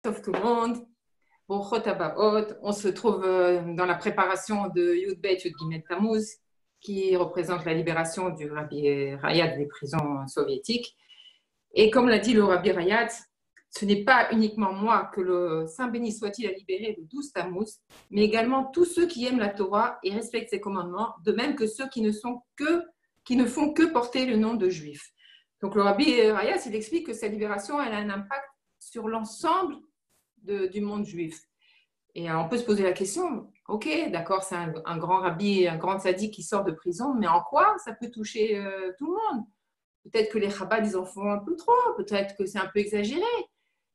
Tov tout le monde. Borchot Habaot. On se trouve dans la préparation de Yud Bet Yud Gimel Tammuz, qui représente la libération du Rabbi Rayat des prisons soviétiques. Et comme l'a dit le Rabbi Rayat, ce n'est pas uniquement moi que le Saint béni soit-il a libéré le 12 Tammuz, mais également tous ceux qui aiment la Torah et respectent ses commandements, de même que ceux qui ne font que porter le nom de juifs. Donc le Rabbi Rayat, il explique que cette libération, elle a un impact sur l'ensemble du monde juif. Et on peut se poser la question, ok, d'accord, c'est un grand rabbi, un grand tzaddik qui sort de prison, mais en quoi ça peut toucher tout le monde? Peut-être que les Chabad, ils en font un peu trop, peut-être que c'est un peu exagéré.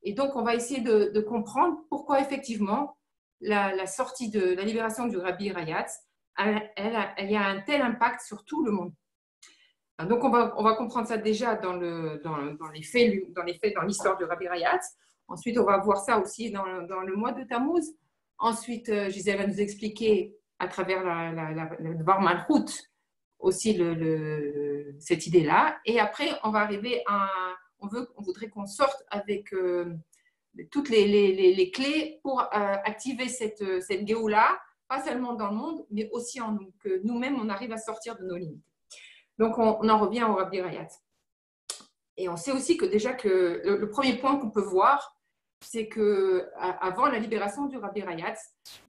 Et donc, on va essayer de comprendre pourquoi effectivement la sortie de la libération du Rabbi Rayat, elle y a un tel impact sur tout le monde. Donc, on va comprendre ça déjà dans les faits, dans l'histoire du Rabbi Rayat. Ensuite, on va voir ça aussi dans le mois de Tammuz. Ensuite, Gisèle va nous expliquer à travers le Dvar Malchut aussi cette idée-là. Et après, on va arriver on voudrait qu'on sorte avec toutes les clés pour activer cette Géoula, pas seulement dans le monde, mais aussi en nous, que nous-mêmes, on arrive à sortir de nos limites. Donc, on en revient au Rabbi Rayat. Et on sait aussi que déjà que le premier point qu'on peut voir, c'est qu'avant la libération du Rabbi Rayat,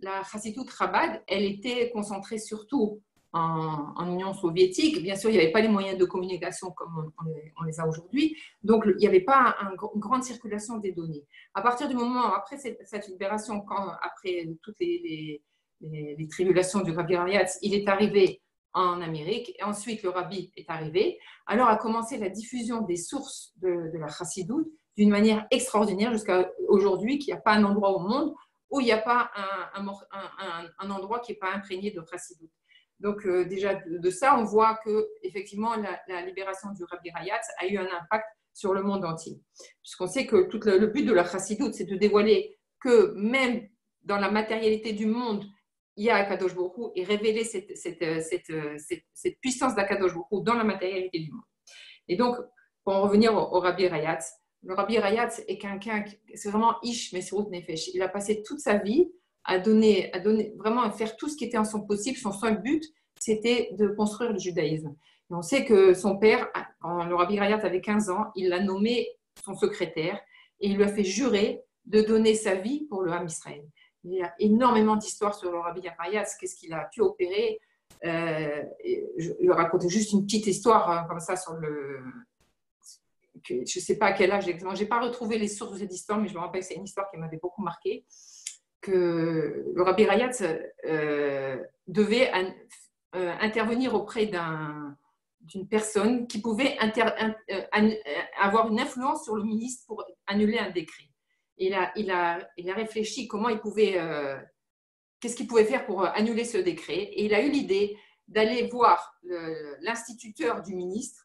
la Chassidut Chabad, elle était concentrée surtout en Union soviétique. Bien sûr, il n'y avait pas les moyens de communication comme on les a aujourd'hui. Donc, il n'y avait pas une grande circulation des données. À partir du moment, après cette libération, après toutes les tribulations du Rabbi Rayat, il est arrivé en Amérique, et ensuite le Rabbi est arrivé. Alors a commencé la diffusion des sources de la Chassidoute d'une manière extraordinaire jusqu'à aujourd'hui, qu'il n'y a pas un endroit au monde où il n'y a pas un endroit qui n'est pas imprégné de Chassidoute. Donc déjà de ça, on voit que effectivement la libération du Rabbi Rayat a eu un impact sur le monde entier. Puisqu'on sait que tout le but de la Chassidoute, c'est de dévoiler que même dans la matérialité du monde, il y a Akadosh Baruch Hu et révéler cette puissance d'Akadosh Baruch Hu dans la matérialité du monde. Et donc, pour en revenir au Rabbi Rayat, le Rabbi Rayat est quelqu'un, c'est vraiment Ish Mesirut Nefesh. Il a passé toute sa vie à donner, vraiment à faire tout ce qui était en son possible. Son seul but, c'était de construire le judaïsme. Et on sait que son père, quand le Rabbi Rayat avait 15 ans, il l'a nommé son secrétaire et il lui a fait jurer de donner sa vie pour le Ham Israël. Il y a énormément d'histoires sur le Rabbi Rayat, qu'est-ce qu'il a pu opérer. Je vais raconter juste une petite histoire comme ça sur je ne sais pas à quel âge exactement. Je n'ai pas retrouvé les sources de cette histoire, mais je me rappelle que c'est une histoire qui m'avait beaucoup marqué. Que le Rabbi Rayat devait intervenir auprès d'une personne qui pouvait avoir une influence sur le ministre pour annuler un décret. Il a réfléchi comment il pouvait, qu'est-ce qu'il pouvait faire pour annuler ce décret. Et il a eu l'idée d'aller voir l'instituteur du ministre.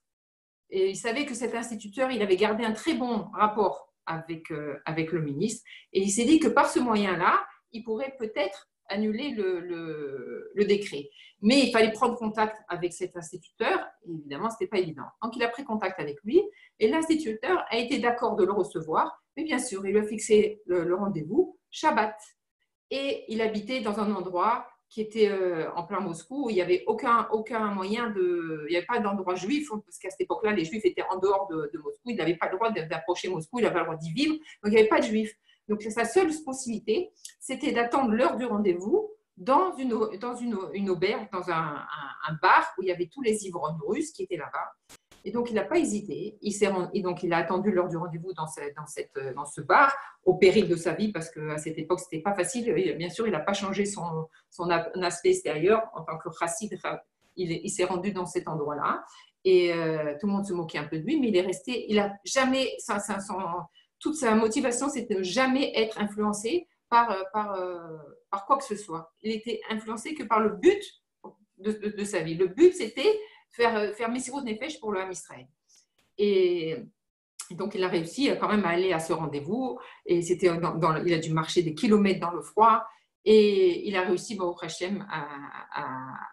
Et il savait que cet instituteur, il avait gardé un très bon rapport avec le ministre. Et il s'est dit que par ce moyen-là, il pourrait peut-être annuler le décret. Mais il fallait prendre contact avec cet instituteur. Et évidemment, ce n'était pas évident. Donc, il a pris contact avec lui. Et l'instituteur a été d'accord de le recevoir. Mais bien sûr, il lui a fixé le rendez-vous, Shabbat. Et il habitait dans un endroit qui était en plein Moscou, où il n'y avait aucun moyen il n'y avait pas d'endroit juif, parce qu'à cette époque-là, les juifs étaient en dehors de Moscou, il n'avait pas le droit d'approcher Moscou, il n'avait pas le droit d'y vivre, donc il n'y avait pas de juifs. Donc sa seule possibilité, c'était d'attendre l'heure du rendez-vous dans une auberge, dans un bar où il y avait tous les ivrognes russes qui étaient là-bas. Et donc, il n'a pas hésité. Et donc, il a attendu l'heure du rendez-vous dans ce bar, au péril de sa vie, parce qu'à cette époque, ce n'était pas facile. Et bien sûr, il n'a pas changé son aspect extérieur. En tant que chassid, il s'est rendu dans cet endroit-là. Et tout le monde se moquait un peu de lui, mais il est resté. Il n'a jamais. Toute sa motivation, c'était de ne jamais être influencé par quoi que ce soit. Il était influencé que par le but de sa vie. Le but, c'était faire Mesirut Nefesh pour le Ham Israël. Et donc, il a réussi quand même à aller à ce rendez-vous. Et il a dû marcher des kilomètres dans le froid. Et il a réussi, Baruch Hashem, à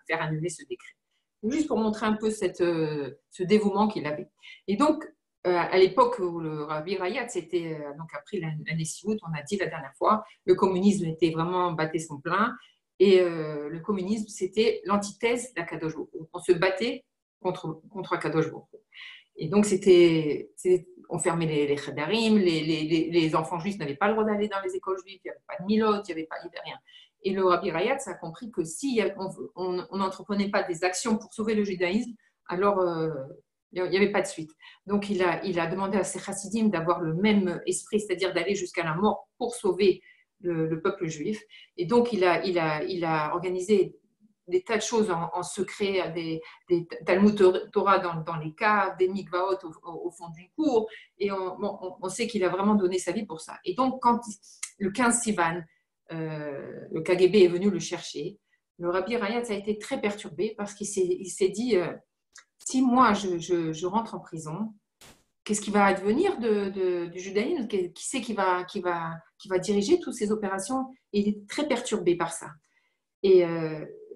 faire annuler ce décret. Juste pour montrer un peu ce dévouement qu'il avait. Et donc, à l'époque où le Rabbi Rayat, c'était donc après la Nessiout, on a dit la dernière fois, le communisme était vraiment battait son plein. Et le communisme, c'était l'antithèse d'Akadosh Baruch Hu. On se battait contre Akadosh Baruch Hu. Et donc, on fermait les chadarim, les enfants juifs n'avaient pas le droit d'aller dans les écoles juives, il n'y avait pas de milot, il n'y avait rien. Et le Rabbi Rayat a compris que si on n'entreprenait pas des actions pour sauver le judaïsme, alors il n'y avait pas de suite. Donc, il a demandé à ses chassidim d'avoir le même esprit, c'est-à-dire d'aller jusqu'à la mort pour sauver le peuple juif. Et donc, il a organisé des tas de choses en secret, des Talmud Torah dans les caves, des mikvaot au fond d'une cour. Et on sait qu'il a vraiment donné sa vie pour ça. Et donc, quand le 15 Sivan, le KGB est venu le chercher, le Rabbi Rayat a été très perturbé parce qu'il s'est dit si moi je rentre en prison, qu'est-ce qui va advenir du judaïsme? Qui c'est qui va diriger toutes ces opérations? Et il est très perturbé par ça. Et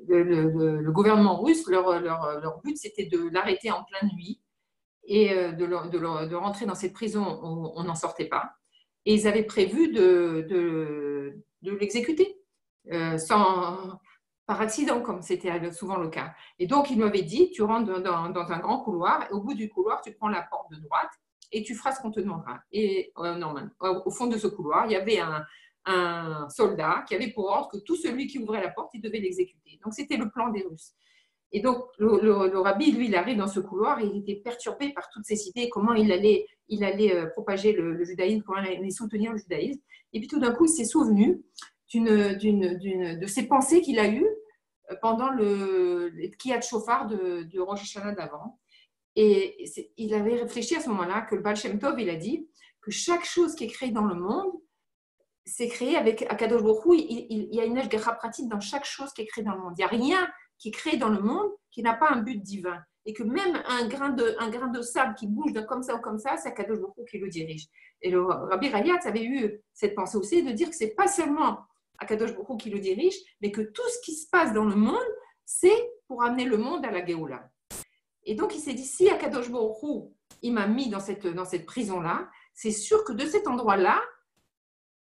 le gouvernement russe, leur but, c'était de l'arrêter en pleine nuit et de rentrer dans cette prison où on n'en sortait pas. Et ils avaient prévu de l'exécuter par accident, comme c'était souvent le cas. Et donc, ils m'avaient dit, tu rentres dans un grand couloir, et au bout du couloir, tu prends la porte de droite et tu feras ce qu'on te demandera. Et normalement, au fond de ce couloir, il y avait un soldat qui avait pour ordre que tout celui qui ouvrait la porte, il devait l'exécuter. Donc, c'était le plan des Russes. Et donc, le rabbi, lui, il arrive dans ce couloir et il était perturbé par toutes ces idées, comment il allait propager le judaïsme, comment il allait soutenir le judaïsme. Et puis, tout d'un coup, il s'est souvenu de ces pensées qu'il a eues pendant le Kriyat Shofar de Rosh Hashanah d'avant. Et il avait réfléchi à ce moment-là que le Baal Shem Tov, il a dit que chaque chose qui est créée dans le monde, c'est créé avec Akadosh Baruch Hu. Il y a une hashgacha pratique dans chaque chose qui est créée dans le monde. Il n'y a rien qui est créé dans le monde qui n'a pas un but divin. Et que même un grain de sable qui bouge comme ça ou comme ça, c'est Akadosh Baruch Hu qui le dirige. Et le Rabbi Rayat avait eu cette pensée aussi de dire que ce n'est pas seulement Akadosh Baruch Hu qui le dirige, mais que tout ce qui se passe dans le monde, c'est pour amener le monde à la Géoula. Et donc, il s'est dit, si Akadosh Baruch Hu, il m'a mis dans cette prison-là, c'est sûr que de cet endroit-là,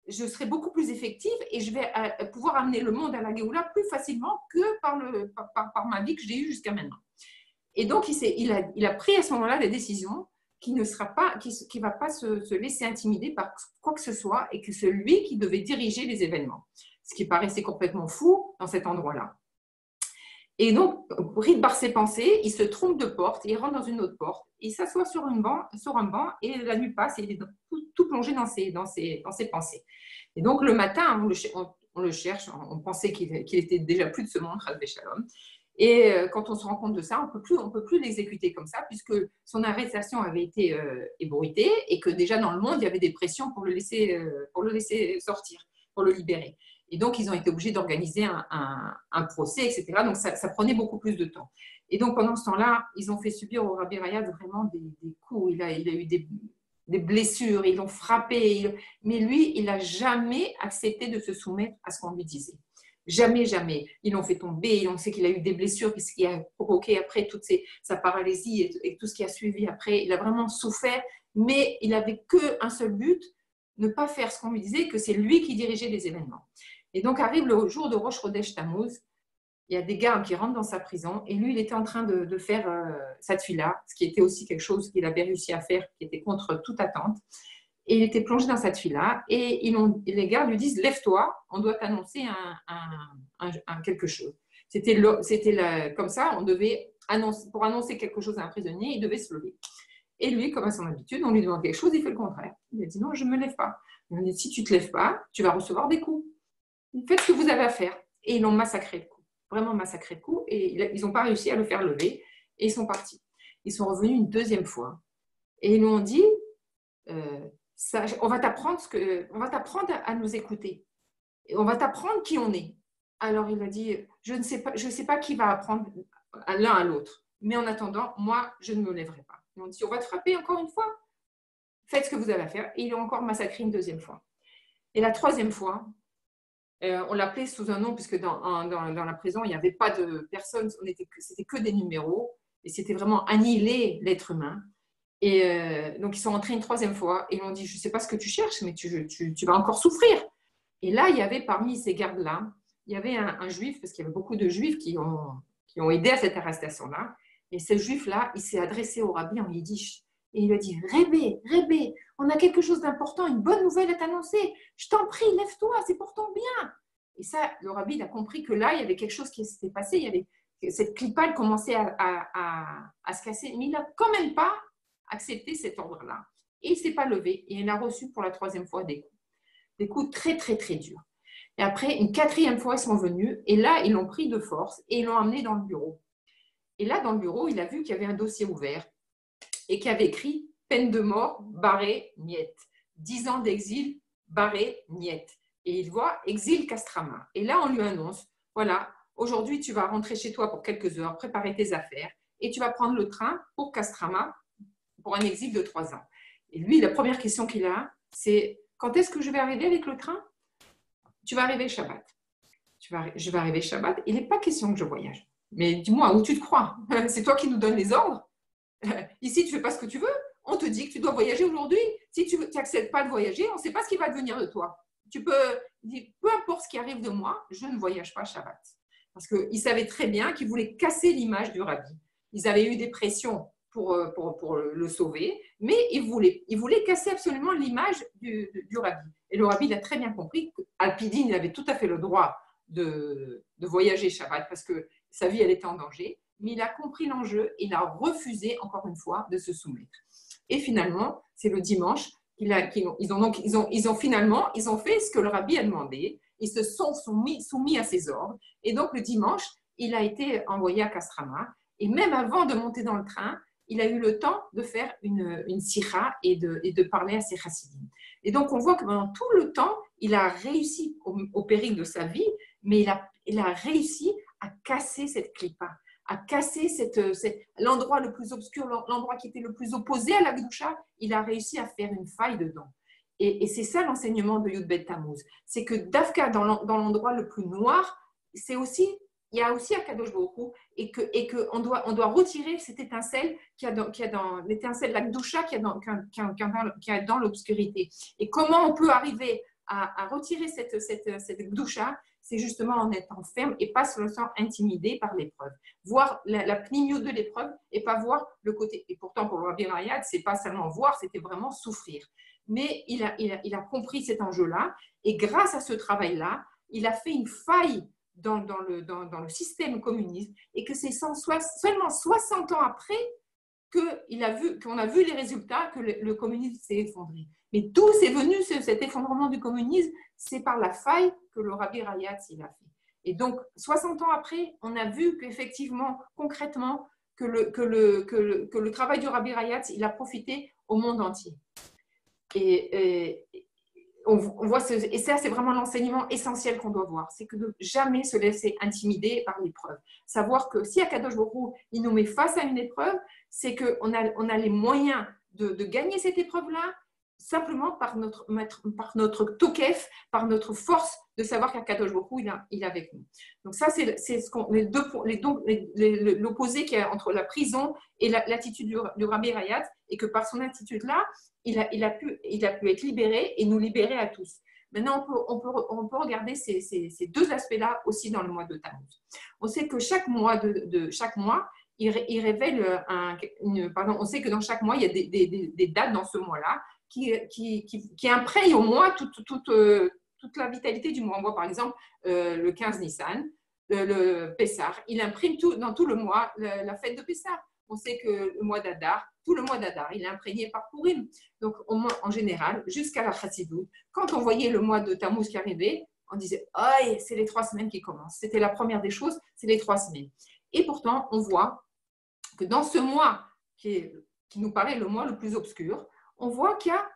je serai beaucoup plus effective et je vais pouvoir amener le monde à la Géoula plus facilement que par ma vie que j'ai eue jusqu'à maintenant. Et donc, il a pris à ce moment-là des décisions qui ne va pas se laisser intimider par quoi que ce soit et que c'est lui qui devait diriger les événements. Ce qui paraissait complètement fou dans cet endroit-là. Et donc, pris par ses pensées, il se trompe de porte, il rentre dans une autre porte, il s'assoit sur un banc et la nuit passe et il est tout plongé dans ses pensées. Et donc, le matin, on le cherche, on pensait qu'il était déjà plus de ce monde, Chas v'Shalom. Et quand on se rend compte de ça, on peut plus l'exécuter comme ça, puisque son arrestation avait été ébruitée et que déjà dans le monde, il y avait des pressions pour le laisser sortir, pour le libérer. Et donc, ils ont été obligés d'organiser un procès, etc. Donc, ça prenait beaucoup plus de temps. Et donc, pendant ce temps-là, ils ont fait subir au Rabbi Rayat vraiment des coups. Il a eu des blessures, ils l'ont frappé. Mais lui, il n'a jamais accepté de se soumettre à ce qu'on lui disait. Jamais, jamais. Ils l'ont fait tomber. On sait qu'il a eu des blessures, ce qui a provoqué après toute sa paralysie et tout ce qui a suivi après. Il a vraiment souffert, mais il n'avait qu'un seul but, ne pas faire ce qu'on lui disait, que c'est lui qui dirigeait les événements. Et donc, arrive le jour de Rosh Chodesh Tammuz, il y a des gardes qui rentrent dans sa prison et lui, il était en train de faire sa tefila, ce qui était aussi quelque chose qu'il avait réussi à faire, qui était contre toute attente. Et il était plongé dans sa tefila et les gardes lui disent « Lève-toi, on doit t'annoncer quelque chose ». C'était comme ça, pour annoncer quelque chose à un prisonnier, il devait se lever. Et lui, comme à son habitude, on lui demande quelque chose, il fait le contraire. Il a dit « Non, je ne me lève pas ». On lui dit « Si tu ne te lèves pas, tu vas recevoir des coups. Faites ce que vous avez à faire ». Et ils l'ont massacré de coups, vraiment massacré de coups. Et ils n'ont pas réussi à le faire lever et ils sont partis. Ils sont revenus une deuxième fois. Et ils nous ont dit on va t'apprendre à nous écouter. Et on va t'apprendre qui on est. Alors il a dit je ne sais pas qui va apprendre l'un à l'autre. Mais en attendant, moi, je ne me lèverai pas. Ils ont dit on va te frapper encore une fois. Faites ce que vous avez à faire. Et ils l'ont encore massacré une deuxième fois. Et la troisième fois, on l'appelait sous un nom, puisque dans la prison, il n'y avait pas de personnes, c'était que des numéros, et c'était vraiment annihiler l'être humain. Et donc, ils sont rentrés une troisième fois et ils m'ont dit, je ne sais pas ce que tu cherches, mais tu vas encore souffrir. Et là, il y avait parmi ces gardes-là, il y avait un juif, parce qu'il y avait beaucoup de juifs qui ont aidé à cette arrestation-là. Et ce juif-là, il s'est adressé au rabbi en yiddish. Et il lui a dit, Rébé, Rébé, on a quelque chose d'important, une bonne nouvelle à t'annoncer. Je t'en prie, lève-toi, c'est pour ton bien. Et ça, le rabbi, il a compris que là, il y avait quelque chose qui s'était passé. Il y avait, cette clipa, elle commençait à se casser. Mais il n'a quand même pas accepté cet ordre-là. Et il ne s'est pas levé. Et il a reçu pour la troisième fois des coups très, très, très durs. Et après, une quatrième fois, ils sont venus. Et là, ils l'ont pris de force et ils l'ont emmené dans le bureau. Et là, dans le bureau, il a vu qu'il y avait un dossier ouvert et qui avait écrit peine de mort, barré, niet. 10 ans d'exil, barré, niet. Et il voit exil Castrama. Et là, on lui annonce, voilà, aujourd'hui, tu vas rentrer chez toi pour quelques heures, préparer tes affaires et tu vas prendre le train pour Castrama pour un exil de 3 ans. Et lui, la première question qu'il a, c'est quand est-ce que je vais arriver avec le train? Tu vas arriver Shabbat. Je vais arriver Shabbat. Il n'est pas question que je voyage. Mais dis-moi, où tu te crois? C'est toi qui nous donnes les ordres. Ici, tu ne fais pas ce que tu veux. On te dit que tu dois voyager aujourd'hui. Si tu n'acceptes pas de voyager, on ne sait pas ce qui va devenir de toi. Tu peux dire, peu importe ce qui arrive de moi, je ne voyage pas Shabbat. Parce qu'ils savaient très bien qu'ils voulaient casser l'image du rabbi. Ils avaient eu des pressions pour le sauver, mais ils voulaient casser absolument l'image du rabbi. Et le rabbi, il a très bien compris qu'Alpidine, il avait tout à fait le droit de voyager Shabbat parce que sa vie, elle était en danger, mais il a compris l'enjeu et il a refusé, encore une fois, de se soumettre. Et finalement, c'est le dimanche ils ont fait ce que le rabbi a demandé. Ils se sont soumis à ses ordres. Et donc, le dimanche, il a été envoyé à Castrama. Et même avant de monter dans le train, il a eu le temps de faire une sikha et de parler à ses chassidim. Et donc, on voit que pendant tout le temps, il a réussi, au péril de sa vie, mais il a réussi à casser cette clipa, à casser l'endroit le plus obscur, l'endroit qui était le plus opposé à la Gdusha, il a réussi à faire une faille dedans. Et c'est ça l'enseignement de Yud Bet Tammuz. C'est que Dafka, dans l'endroit le plus noir, il y a aussi Akadosh Baruch Hu, et qu'on doit retirer cette étincelle qui a dans l'étincelle de la Gdusha qui est dans l'obscurité. Et comment on peut arriver à retirer cette Gdusha? C'est justement en étant ferme et pas se laissant intimider par l'épreuve. Voir la pnimio de l'épreuve et pas voir le côté. Et pourtant, pour le Rabbi Rayad, c'est pas seulement voir, c'était vraiment souffrir. Mais il a compris cet enjeu-là et grâce à ce travail-là, il a fait une faille dans le système communiste et que c'est seulement 60 ans après qu'on a vu les résultats, que le communisme s'est effondré. Mais d'où c'est venu cet effondrement du communisme? C'est par la faille que le Rabbi Rayatz il a fait. Et donc, 60 ans après, on a vu qu'effectivement, concrètement, que le travail du Rabbi Rayatz, il a profité au monde entier. Et on voit et ça, c'est vraiment l'enseignement essentiel qu'on doit voir, c'est que de jamais se laisser intimider par l'épreuve. Savoir que si Akadosh Baruch Hu, il nous met face à une épreuve, c'est qu'on a les moyens de gagner cette épreuve-là, simplement par notre tokef, par notre force de savoir qu'Akadosh Baruch Hu, il est avec nous. Donc ça, c'est l'opposé qu'il y a entre la prison et l'attitude du Rabbi Rayatz, et que par son attitude-là, il a pu être libéré et nous libérer à tous. Maintenant, on peut regarder ces deux aspects-là aussi dans le mois de Tammuz. On sait que chaque mois, il révèle on sait que dans chaque mois, il y a des dates dans ce mois-là qui imprègnent au mois toute la vitalité du mois. On voit par exemple le 15 Nissan, le Pessah, il imprime dans tout le mois la fête de Pessah. On sait que le mois d'Adar, tout le mois d'Adar, il est imprégné par Purim. Donc, en général, jusqu'à la Chassidut, quand on voyait le mois de Tammuz qui arrivait, on disait « Oh, c'est les 3 semaines qui commencent ». C'était la première des choses, c'est les 3 semaines. Et pourtant, on voit que dans ce mois qui nous paraît le mois le plus obscur, on voit qu'il y a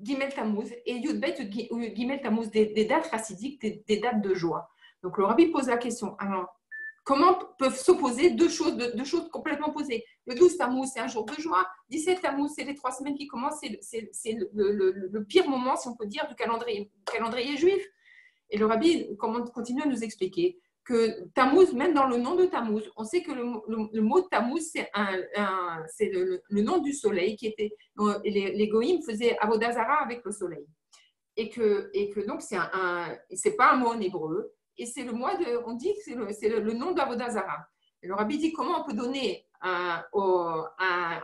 Gimel Tammuz et Yud Bet ou Gimel Tammuz, des dates chassidiques, des dates de joie. Donc, le Rabbi pose la question. Alors, comment peuvent s'opposer deux choses complètement opposées? Le 12 Tammuz, c'est un jour de joie. 17 Tammuz, c'est les 3 semaines qui commencent. C'est le pire moment, si on peut dire, du calendrier juif. Et le Rabbi continue à nous expliquer que Tammuz, même dans le nom de Tammuz, on sait que le mot Tammuz, c'est le nom du soleil qui était. Les Goïms faisaient Avodah Zarah avec le soleil. Et que donc, c'est pas un mot en hébreu. Et c'est le mois de. On dit que c'est le nom d'Avodah Zarah. Et le rabbi dit comment on peut donner un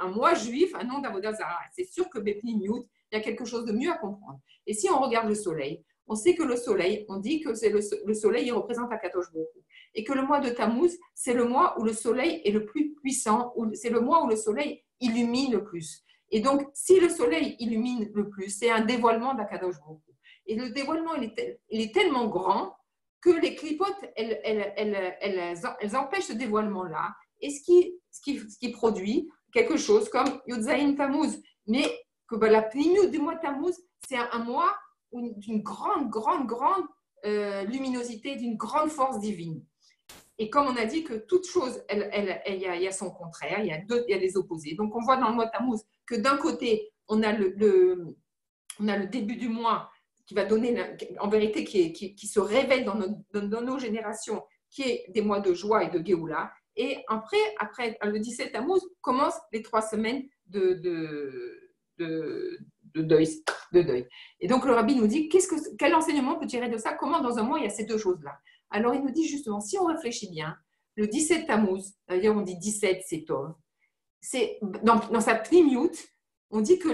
mois juif un nom d'Avodah Zarah. C'est sûr que Bepni Newt, il y a quelque chose de mieux à comprendre. Et si on regarde le soleil, on sait que le soleil, on dit que c'est le soleil, il représente Akadosh Baruch Hu. Et que le mois de Tammuz, c'est le mois où le soleil est le plus puissant, c'est le mois où le soleil illumine le plus. Et donc, si le soleil illumine le plus, c'est un dévoilement d'Akadosh Baruch Hu. Et le dévoilement, il est tellement grand que les clipotes, elles empêchent ce dévoilement-là. Et ce qui produit quelque chose comme Yudzaïn Tammuz. Mais que la plénitude du mois Tammuz, c'est un mois d'une grande luminosité, d'une grande force divine. Et comme on a dit que toute chose, il y a son contraire, il y a des opposés. Donc on voit dans le mois Tammuz que d'un côté, on a le début du mois qui va donner, en vérité, qui se révèle dans nos générations, qui est des mois de joie et de Géoula. Et après le 17 Tammuz, commencent les 3 semaines de deuil. Et donc le rabbi nous dit, quel enseignement on peut tirer de ça? Comment dans un mois, il y a ces deux choses-là? Alors il nous dit justement, si on réfléchit bien, le 17 Tammuz, d'ailleurs on dit 17, c'est Tov, c'est dans sa pnimiut, on dit que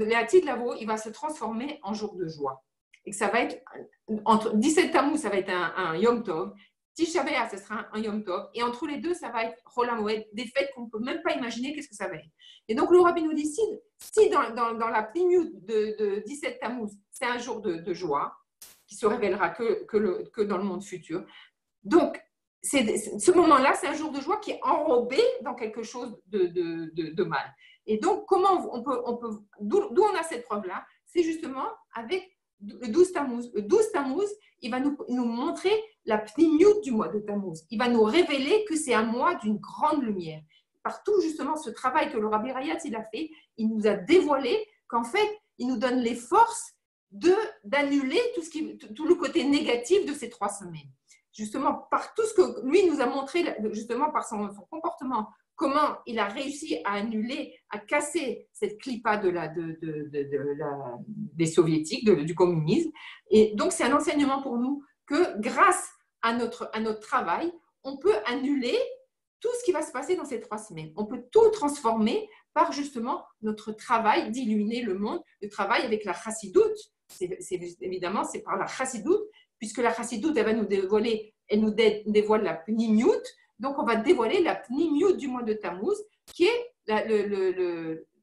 l'Atid Lavo, il va se transformer en jour de joie. Et que ça va être, entre 17 Tammuz, ça va être un Yom Tov, Tisha B'Av, ce sera un Yom Tov, et entre les deux, ça va être Chol HaMoed, des fêtes qu'on ne peut même pas imaginer qu'est-ce que ça va être. Et donc le rabbi nous dit, si dans la pnimiut de 17 Tammuz, c'est un jour de joie, qui se révélera que dans le monde futur. Donc, ce moment-là, c'est un jour de joie qui est enrobé dans quelque chose de mal. Et donc, comment on peut d'où on a cette preuve-là? C'est justement avec le 12 Tammuz. Le 12 Tammuz, il va nous montrer la pnimiut du mois de Tammuz. Il va nous révéler que c'est un mois d'une grande lumière. Partout, justement, ce travail que le Rabbi Rayatz, il a fait, il nous a dévoilé qu'en fait, il nous donne les forces d'annuler tout le côté négatif de ces 3 semaines. Justement, par tout ce que lui nous a montré, justement par son comportement, comment il a réussi à annuler, à casser cette clipa des soviétiques, du communisme. Et donc, c'est un enseignement pour nous que grâce à notre travail, on peut annuler tout ce qui va se passer dans ces 3 semaines. On peut tout transformer par justement notre travail d'illuminer le monde, le travail avec la chassidoute. Évidemment, c'est par la chassidoute, puisque la chassidoute, elle va nous dévoiler, dévoile la pnimiut. Donc, on va dévoiler la pnimiut du mois de Tammuz, qui est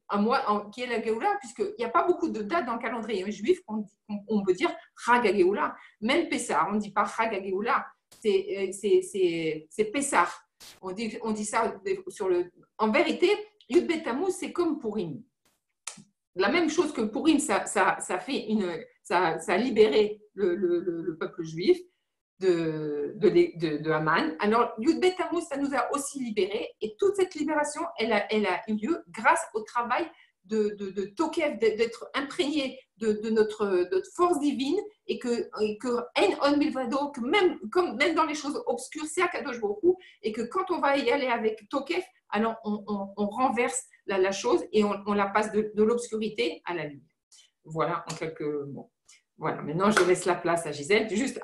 un mois qui est la Géoula, puisqu'il n'y a pas beaucoup de dates dans le calendrier juif, on peut dire Chag HaGeoula. Même Pessah, on ne dit pas Chag HaGeoula, c'est Pessah. On dit ça en vérité, Yud Bet Tammuz, c'est comme Purim. La même chose que Purim, ça a libéré le peuple juif de Haman. Alors, Yud Bet Tammuz, ça nous a aussi libérés. Et toute cette libération, elle a eu lieu grâce au travail de Tokev, d'être imprégné de notre force divine, et que En On Milvado, que même dans les choses obscures, c'est Akadosh Baruch Hu, et que quand on va y aller avec Tokev, alors on renverse la chose et on la passe de l'obscurité à la lumière. Voilà, en quelques mots. Voilà, maintenant je laisse la place à Gisèle. Juste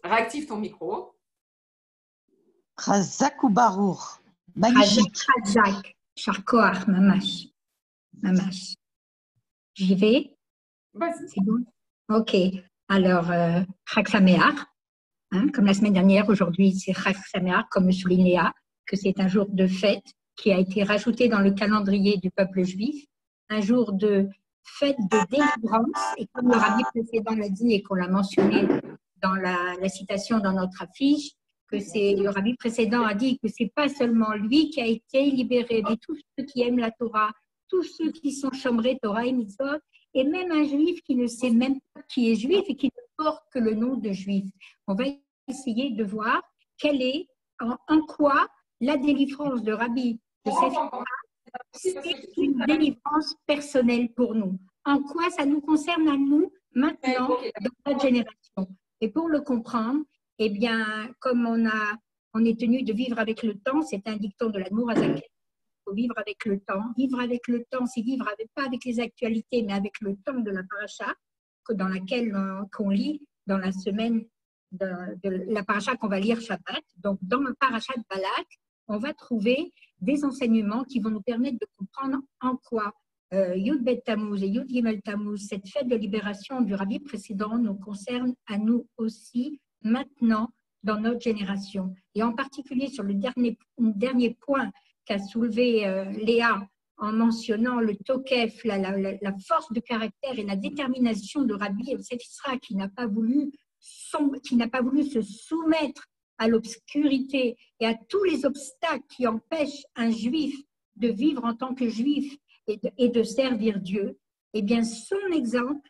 réactive ton micro. Chazak ou Barour. Magnifique. Chazak, Charkoar, Mamash. Mamash. J'y vais? Vas-y. C'est bon? Ok. Alors, Chag Sameach, comme la semaine dernière, aujourd'hui c'est Chag Sameach, comme le souligne Léa, que c'est un jour de fête qui a été rajouté dans le calendrier du peuple juif, un jour de fête de délivrance, et comme le rabbi précédent l'a dit et qu'on l'a mentionné dans la citation dans notre affiche, que le rabbi précédent a dit que c'est pas seulement lui qui a été libéré, mais tous ceux qui aiment la Torah, tous ceux qui sont chomrés Torah et mitzvot, et même un juif qui ne sait même pas qui est juif et qui ne porte que le nom de juif. On va essayer de voir quelle est, en quoi la délivrance de Rabbi Yosef, c'est une délivrance personnelle pour nous. En quoi ça nous concerne à nous, maintenant, dans notre génération. Et pour le comprendre, eh bien, comme on est tenu de vivre avec le temps, c'est un dicton de l'Admour Azaken, il faut vivre avec le temps. Vivre avec le temps, c'est vivre pas avec les actualités, mais avec le temps de la paracha, dans laquelle qu'on lit dans la semaine de la paracha qu'on va lire Shabbat. Donc, dans le paracha de Balak, on va trouver des enseignements qui vont nous permettre de comprendre en quoi Yud Bet Tammuz et Yud Gimel Tammuz, cette fête de libération du rabbi précédent, nous concerne à nous aussi maintenant dans notre génération. Et en particulier sur le dernier point qu'a soulevé Léa en mentionnant le tokef, la force de caractère et la détermination de Rabbi Yosef Isra qui n'a pas voulu se soumettre à l'obscurité et à tous les obstacles qui empêchent un juif de vivre en tant que juif et de servir Dieu. Eh bien, son exemple,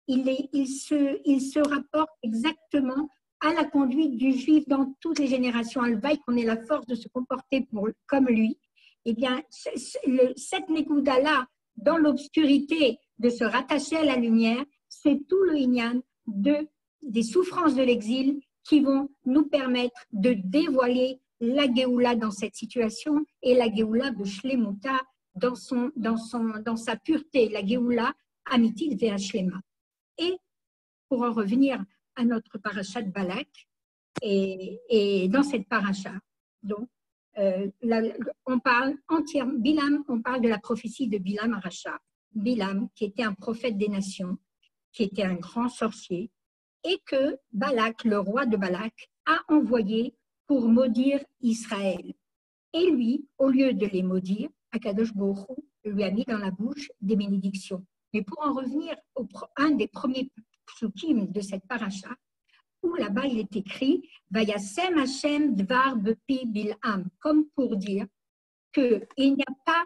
il se rapporte exactement à la conduite du juif dans toutes les générations. Alvaï, qu'on ait la force de se comporter comme lui. Eh bien, cette Nekouda-là, dans l'obscurité, de se rattacher à la lumière, c'est tout le Inyan des souffrances de l'exil qui vont nous permettre de dévoiler la Géoula dans cette situation et la Géoula de Shlemuta dans sa pureté, la Géoula Amitit Ve'Ashlema. Et pour en revenir à notre paracha de Balak, et dans cette paracha, donc, on parle de la prophétie de Bilam Aracha. Bilam, qui était un prophète des nations, qui était un grand sorcier, et que Balak, le roi de Balak, a envoyé pour maudire Israël. Et lui, au lieu de les maudire, Akadosh Baruch Hu lui a mis dans la bouche des bénédictions. Mais pour en revenir un des premiers psukim de cette paracha, où là-bas il est écrit Vayasem Hashem Dvar Bepi Bil'am, comme pour dire qu'il n'y a pas,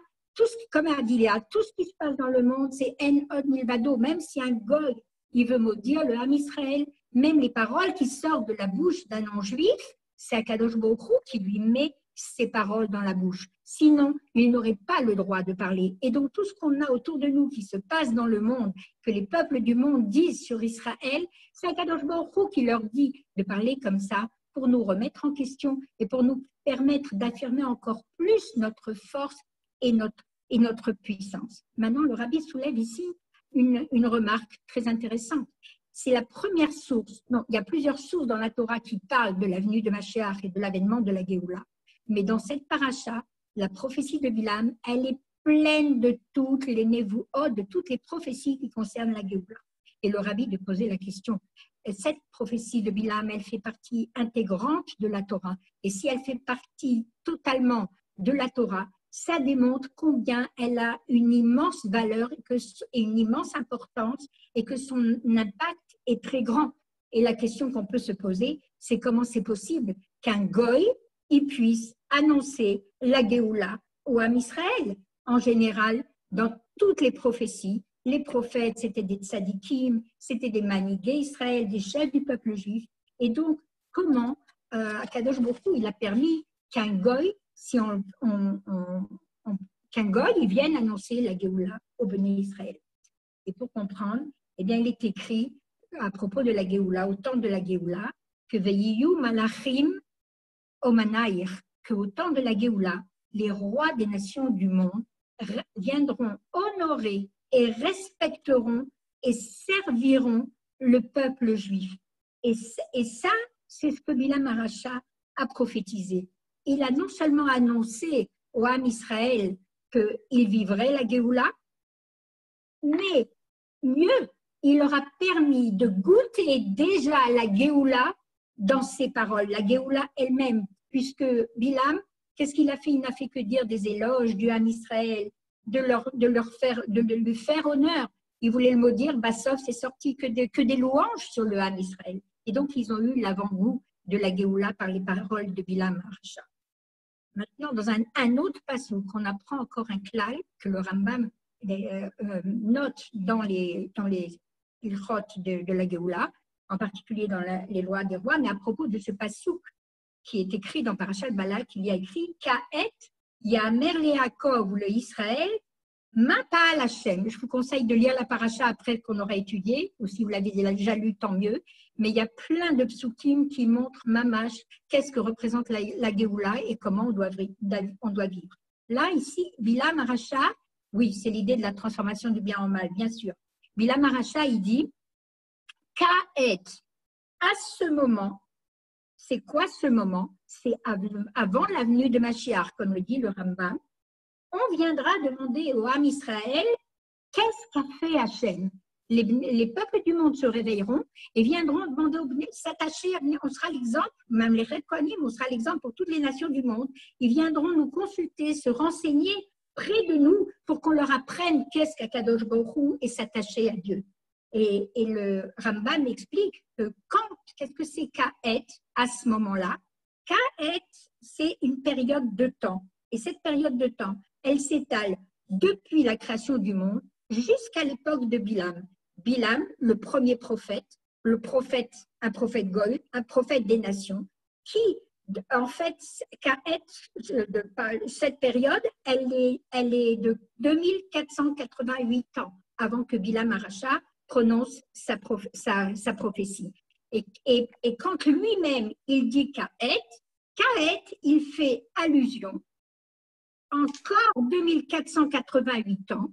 comme a dit Léa, tout ce qui se passe dans le monde, c'est En Od Milvado, même si un goy, il veut maudire le Ham Israël, même les paroles qui sortent de la bouche d'un non-juif, c'est Akadosh Baruch Hu qui lui met ces paroles dans la bouche. Sinon, il n'aurait pas le droit de parler. Et donc, tout ce qu'on a autour de nous qui se passe dans le monde, que les peuples du monde disent sur Israël, c'est Akadosh Baruch Hu qui leur dit de parler comme ça pour nous remettre en question et pour nous permettre d'affirmer encore plus notre force et notre puissance. Maintenant, le rabbi soulève ici une remarque très intéressante. C'est la première source. Non, il y a plusieurs sources dans la Torah qui parlent de la venue de Mashiach et de l'avènement de la Géoula. Mais dans cette paracha, la prophétie de Bilam, elle est pleine de toutes les névouot, de toutes les prophéties qui concernent la Géoula. Et le rabbi de poser la question, cette prophétie de Bilam, elle fait partie intégrante de la Torah. Et si elle fait partie totalement de la Torah, ça démontre combien elle a une immense valeur et une immense importance et que son impact est très grand. Et la question qu'on peut se poser, c'est comment c'est possible qu'un goy il puisse annoncer la Géoula au Ham Israël. En général, dans toutes les prophéties, les prophètes, c'était des tzadikim, c'était des manigués Israël, des chefs du peuple juif. Et donc, comment Akadosh Baruch Hu, il a permis qu'un goy, qu'un goy, il vienne annoncer la Géoula au Béné Israël. Et pour comprendre, eh bien, il est écrit à propos de la Géoula, au temps de la Géoula, que Veyiyu Malachim Omanaïr, qu'au temps de la Géoula, les rois des nations du monde viendront honorer et respecteront et serviront le peuple juif. Et ça, c'est ce que Bilam Aracha a prophétisé. Il a non seulement annoncé au Ham Israël qu'il vivrait la Géoula, mais mieux, il leur a permis de goûter déjà la Géoula dans ses paroles, la Géoula elle-même, puisque Bilam, qu'est-ce qu'il a fait? Il n'a fait que dire des éloges du Ham Israël, de lui faire honneur. Il voulait le maudire, sauf c'est sorti que des louanges sur le Ham Israël. Et donc, ils ont eu l'avant-goût de la Géoula par les paroles de Bilam Aracha. Maintenant, dans un autre passage qu'on apprend encore un klal que le Rambam note dans les ilchot de la Géoula, en particulier dans les lois des rois, mais à propos de ce passouk qui est écrit dans Parashat Balak, il y a écrit Ka'et Ya'amer le'Yaakov le Israël Mapal Hashem. Je vous conseille de lire la paracha après qu'on aura étudié, ou si vous l'avez déjà lu, tant mieux. Mais il y a plein de psukim qui montrent mamash, qu'est-ce que représente la Géoula et comment on doit vivre. Là, ici, Bilam Aracha, oui, c'est l'idée de la transformation du bien en mal, bien sûr. Bilam Aracha, il dit, Ka'et, à ce moment, c'est quoi ce moment? C'est avant la venue de Mashiach, comme le dit le Rambam. On viendra demander au Ham Israël qu'est-ce qu'a fait Hachem. Les peuples du monde se réveilleront et viendront demander au Bnei s'attacher à venir. On sera l'exemple, même les Rekonim, on sera l'exemple pour toutes les nations du monde. Ils viendront nous consulter, se renseigner près de nous pour qu'on leur apprenne qu'est-ce qu'Akadosh Baruch Hu et s'attacher à Dieu. Et le Rambam explique que qu'est-ce que c'est Ka'et à ce moment-là? Ka'et, c'est une période de temps. Et cette période de temps, elle s'étale depuis la création du monde jusqu'à l'époque de Bilam. Bilam, le premier prophète, un prophète Goy, un prophète des nations, qui, en fait, cette période, elle est de 2488 ans avant que Bilam Aracha prononce sa prophétie. Et quand lui-même, il dit Ka'et, il fait allusion encore 2488 ans,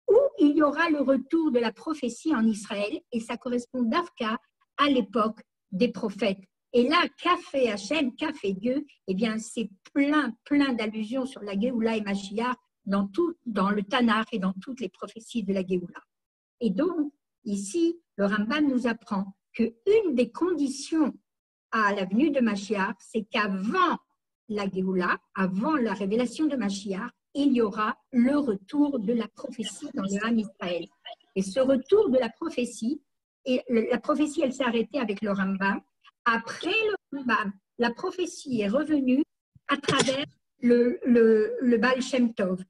où il y aura le retour de la prophétie en Israël, et ça correspond d'Afka à l'époque des prophètes. Et là, qu'a fait Hachem, qu'a fait Dieu? Eh bien, c'est plein d'allusions sur la Géoula et Mashiach dans le Tanakh et dans toutes les prophéties de la Géoula. Et donc, ici, le Rambam nous apprend qu'une des conditions à la venue de Mashiach, c'est qu'avant la Géoula, avant la révélation de Mashiach, il y aura le retour de la prophétie dans le Ham Israël. Et ce retour de la prophétie, elle s'est arrêtée avec le Rambam. Après le Rambam, la prophétie est revenue à travers le Baal Shem Tov.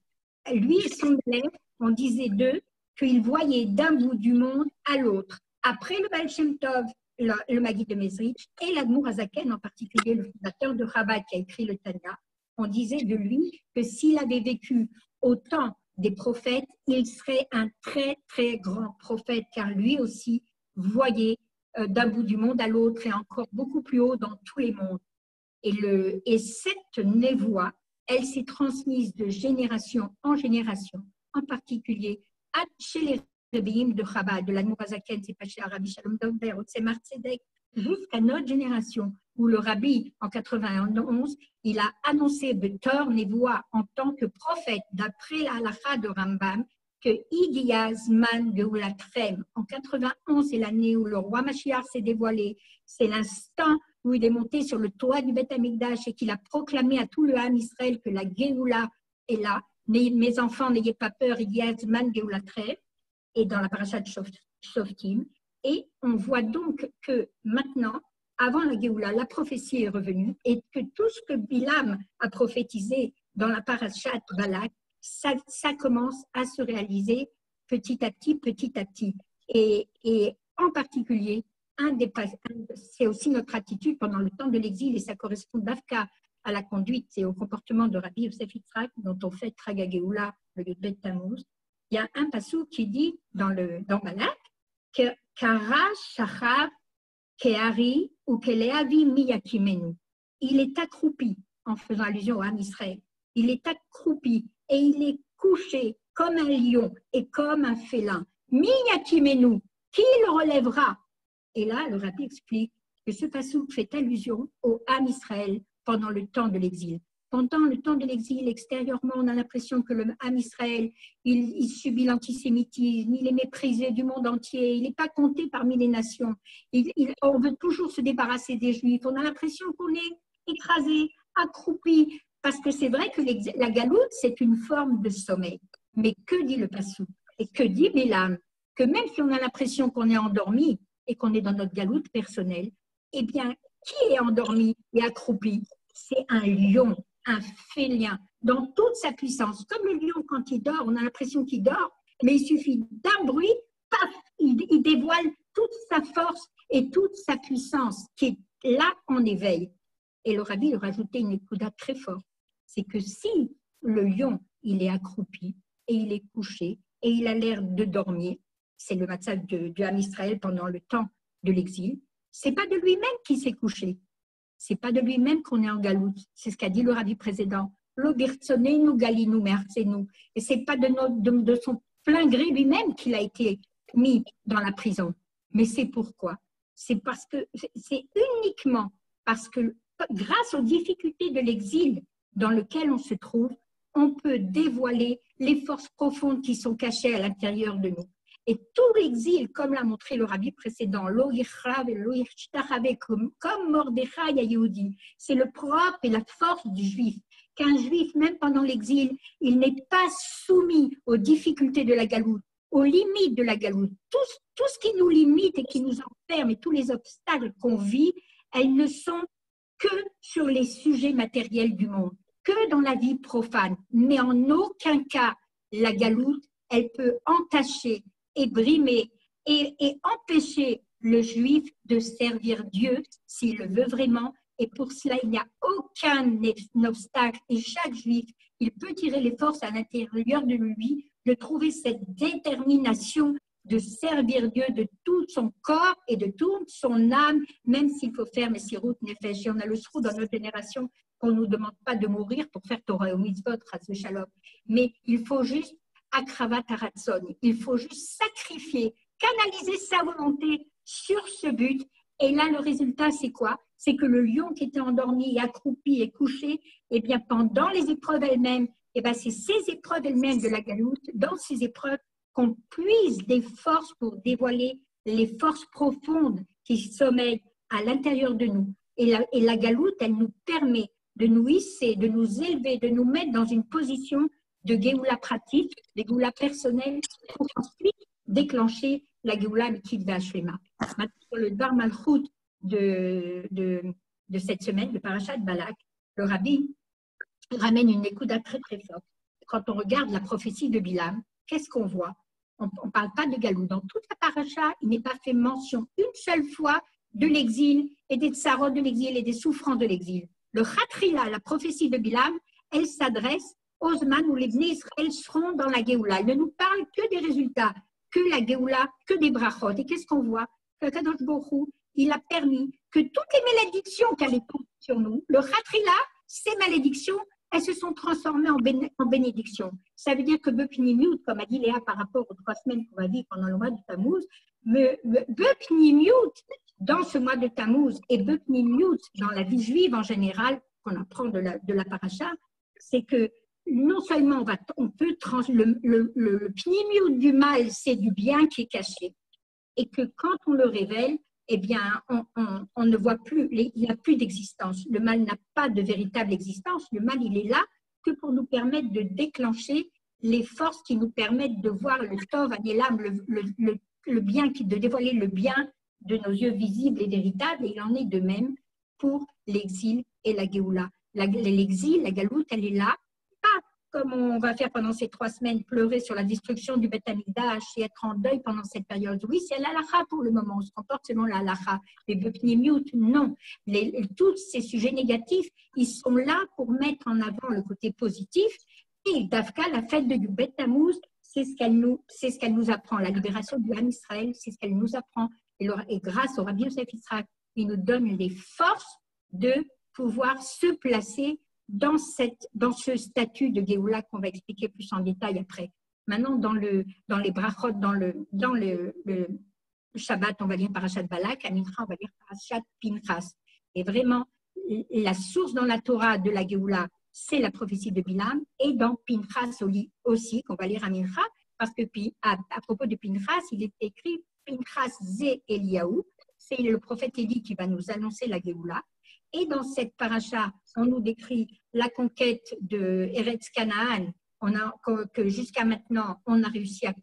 Lui et son élève, on disait d'eux qu'ils voyaient d'un bout du monde à l'autre. Après le Baal Shem Tov, le Maggid de Mezrich et l'Admour Hazaken, en particulier le fondateur de Rabat qui a écrit le Tanya, on disait de lui que s'il avait vécu au temps des prophètes, il serait un très très grand prophète, car lui aussi voyait d'un bout du monde à l'autre et encore beaucoup plus haut dans tous les mondes. Et cette névoie, elle s'est transmise de génération en génération, en particulier chez les Rebbeim de Chabad, de l'Admour Hazaken, c'est pas chez Rabbi Shalom Dovber, ou Tzemar Tzedek, jusqu'à notre génération, où le Rabbi, en 91, il a annoncé Betor Nevoa en tant que prophète, d'après la halakha de Rambam, que Igia Zman Geulatrem, en 91, c'est l'année où le roi Mashiach s'est dévoilé, c'est l'instant où il est monté sur le toit du Beth Amikdash et qu'il a proclamé à tout le Ham Israël que la Géoula est là. Mes enfants, n'ayez pas peur, Igia Zman Geulatrem, et dans la paracha de Shoftim. Et on voit donc que maintenant, avant la Géoula, la prophétie est revenue et que tout ce que Bilam a prophétisé dans la paracha de Balak, ça commence à se réaliser petit à petit. Et en particulier, c'est aussi notre attitude pendant le temps de l'exil et ça correspond d'Afka à la conduite et au comportement de Rabbi Yosef Yitzhak dont on fait Traga Géoula, le Yud-Bet Tammuz. Il y a un passou qui dit dans Balak que Kara Shachab Keari ou Keleavi Miyakimenu. Il est accroupi, en faisant allusion au Ham Israël. Il est accroupi et il est couché comme un lion et comme un félin. Miyakimenu, qui le relèvera? Et là, le Rabbi explique que ce passou fait allusion au Ham Israël pendant le temps de l'exil. Pendant le temps de l'exil, extérieurement, on a l'impression que le Ham Israël, il subit l'antisémitisme, il est méprisé du monde entier, il n'est pas compté parmi les nations. On veut toujours se débarrasser des Juifs. On a l'impression qu'on est écrasé, accroupi, parce que c'est vrai que la galoute, c'est une forme de sommeil. Mais que dit le Passou? Et que dit Bilam? Que même si on a l'impression qu'on est endormi et qu'on est dans notre galoute personnelle, eh bien, qui est endormi et accroupi? C'est un lion, un félin, dans toute sa puissance. Comme le lion, quand il dort, on a l'impression qu'il dort, mais il suffit d'un bruit, paf, il dévoile toute sa force et toute sa puissance qui est là en éveil. Et le Rabbi lui rajoutait une écouda très forte, c'est que si le lion, il est accroupi, et il est couché et il a l'air de dormir. C'est le matzah du Ham Israël pendant le temps de l'exil. C'est pas de lui-même qui s'est couché. C'est pas de lui-même qu'on est en galoute. C'est ce qu'a dit le rabbi précédent. Lo birtzonenu galinu me'artzenu. Et c'est pas de son plein gré lui-même qu'il a été mis dans la prison. Mais c'est pourquoi? C'est parce que c'est uniquement parce que grâce aux difficultés de l'exil dans lequel on se trouve, on peut dévoiler les forces profondes qui sont cachées à l'intérieur de nous. Et tout l'exil, comme l'a montré le rabbi précédent, comme Mordechai à Yehudi, c'est le propre et la force du juif. Qu'un juif, même pendant l'exil, il n'est pas soumis aux difficultés de la galoute, aux limites de la galoute. Tout ce qui nous limite et qui nous enferme et tous les obstacles qu'on vit, elles ne sont que sur les sujets matériels du monde, que dans la vie profane. Mais en aucun cas, la galoute, elle peut entacher et brimer et empêcher le juif de servir Dieu s'il le veut vraiment. Et pour cela, il n'y a aucun obstacle. Et chaque juif, il peut tirer les forces à l'intérieur de lui, de trouver cette détermination de servir Dieu de tout son corps et de toute son âme, même s'il faut faire Messirut Nefesh. Et on a le trou dans notre génération qu'on ne nous demande pas de mourir pour faire Torah ou Mitzvot, Chas Shalom. Mais il faut juste Akravat Haratzon. Il faut juste sacrifier, canaliser sa volonté sur ce but. Et là, le résultat, c'est quoi? C'est que le lion qui était endormi, accroupi et couché, eh bien, pendant les épreuves elles-mêmes, eh bien, c'est ces épreuves elles-mêmes de la galoute, dans ces épreuves, qu'on puise des forces pour dévoiler les forces profondes qui sommeillent à l'intérieur de nous. Et la galoute, elle nous permet de nous hisser, de nous élever, de nous mettre dans une position de Géoula pratique, de Géoula personnelle, pour ensuite déclencher la Géoula Mikid V'Ashlema. Maintenant, sur le Dvar Malchut de cette semaine, le Parashat Balak, le Rabbi ramène une écoute très très forte. Quand on regarde la prophétie de Bilam, qu'est-ce qu'on voit? On ne parle pas de galoute. Dans toute la paracha, il n'est pas fait mention une seule fois de l'exil et des tsarot de l'exil et des souffrances de l'exil. Le Khatrila, la prophétie de Bilam, elle s'adresse aux Zman où les Bnei Israël seront dans la Géoula. Elle ne nous parle que des résultats, que la Géoula, que des brachot. Et qu'est-ce qu'on voit? Que Kadosh Baruch Hu, il a permis que toutes les malédictions qui allaient tomber sur nous, le Khatrila, ces malédictions, elles se sont transformées en bénédictions. Ça veut dire que Bepnimiut, comme a dit Léa par rapport aux 3 semaines qu'on va vivre pendant le mois de Tammuz, Bepnimiut, dans ce mois de Tammuz, et Bepnimiut, dans la vie juive en général, qu'on apprend de la paracha, c'est que non seulement on peut le pnimiut du mal, c'est du bien qui est caché, et que quand on le révèle, eh bien, on ne voit plus, il n'y a plus d'existence. Le mal n'a pas de véritable existence. Le mal, il est là que pour nous permettre de déclencher les forces qui nous permettent de voir le tov, anélam, le bien, de dévoiler le bien de nos yeux visibles et véritables. Et il en est de même pour l'exil et la Géoula. L'exil, la galoute, elle est là, pas comme on va faire pendant ces 3 semaines, pleurer sur la destruction du Beth Amikdash et être en deuil pendant cette période. Oui, c'est l'halakha pour le moment, on se comporte selon la halakha. Les bepnimiut, non. Tous ces sujets négatifs, ils sont là pour mettre en avant le côté positif. Et Davka, la fête de Beth Tammuz, c'est ce qu'elle nous apprend. La libération du Ham Israël, c'est ce qu'elle nous apprend. Et grâce au Rabbi Yosef Yitzhak, il nous donne les forces de pouvoir se placer dans ce statut de Géoula qu'on va expliquer plus en détail après. Maintenant, dans les brachot, dans le Shabbat, on va lire Parashat Balak, à Mincha, on va lire Parashat Pinchas. Et vraiment, la source dans la Torah de la Géoula, c'est la prophétie de Bilam, et dans Pinchas aussi, qu'on va lire à Mincha, parce que à propos de Pinchas, il est écrit Pinchas Zé Eliyahu, c'est le prophète Élie qui va nous annoncer la Géoula. Et dans cette paracha, on nous décrit la conquête de Eretz Canaan, que jusqu'à maintenant, on a réussi à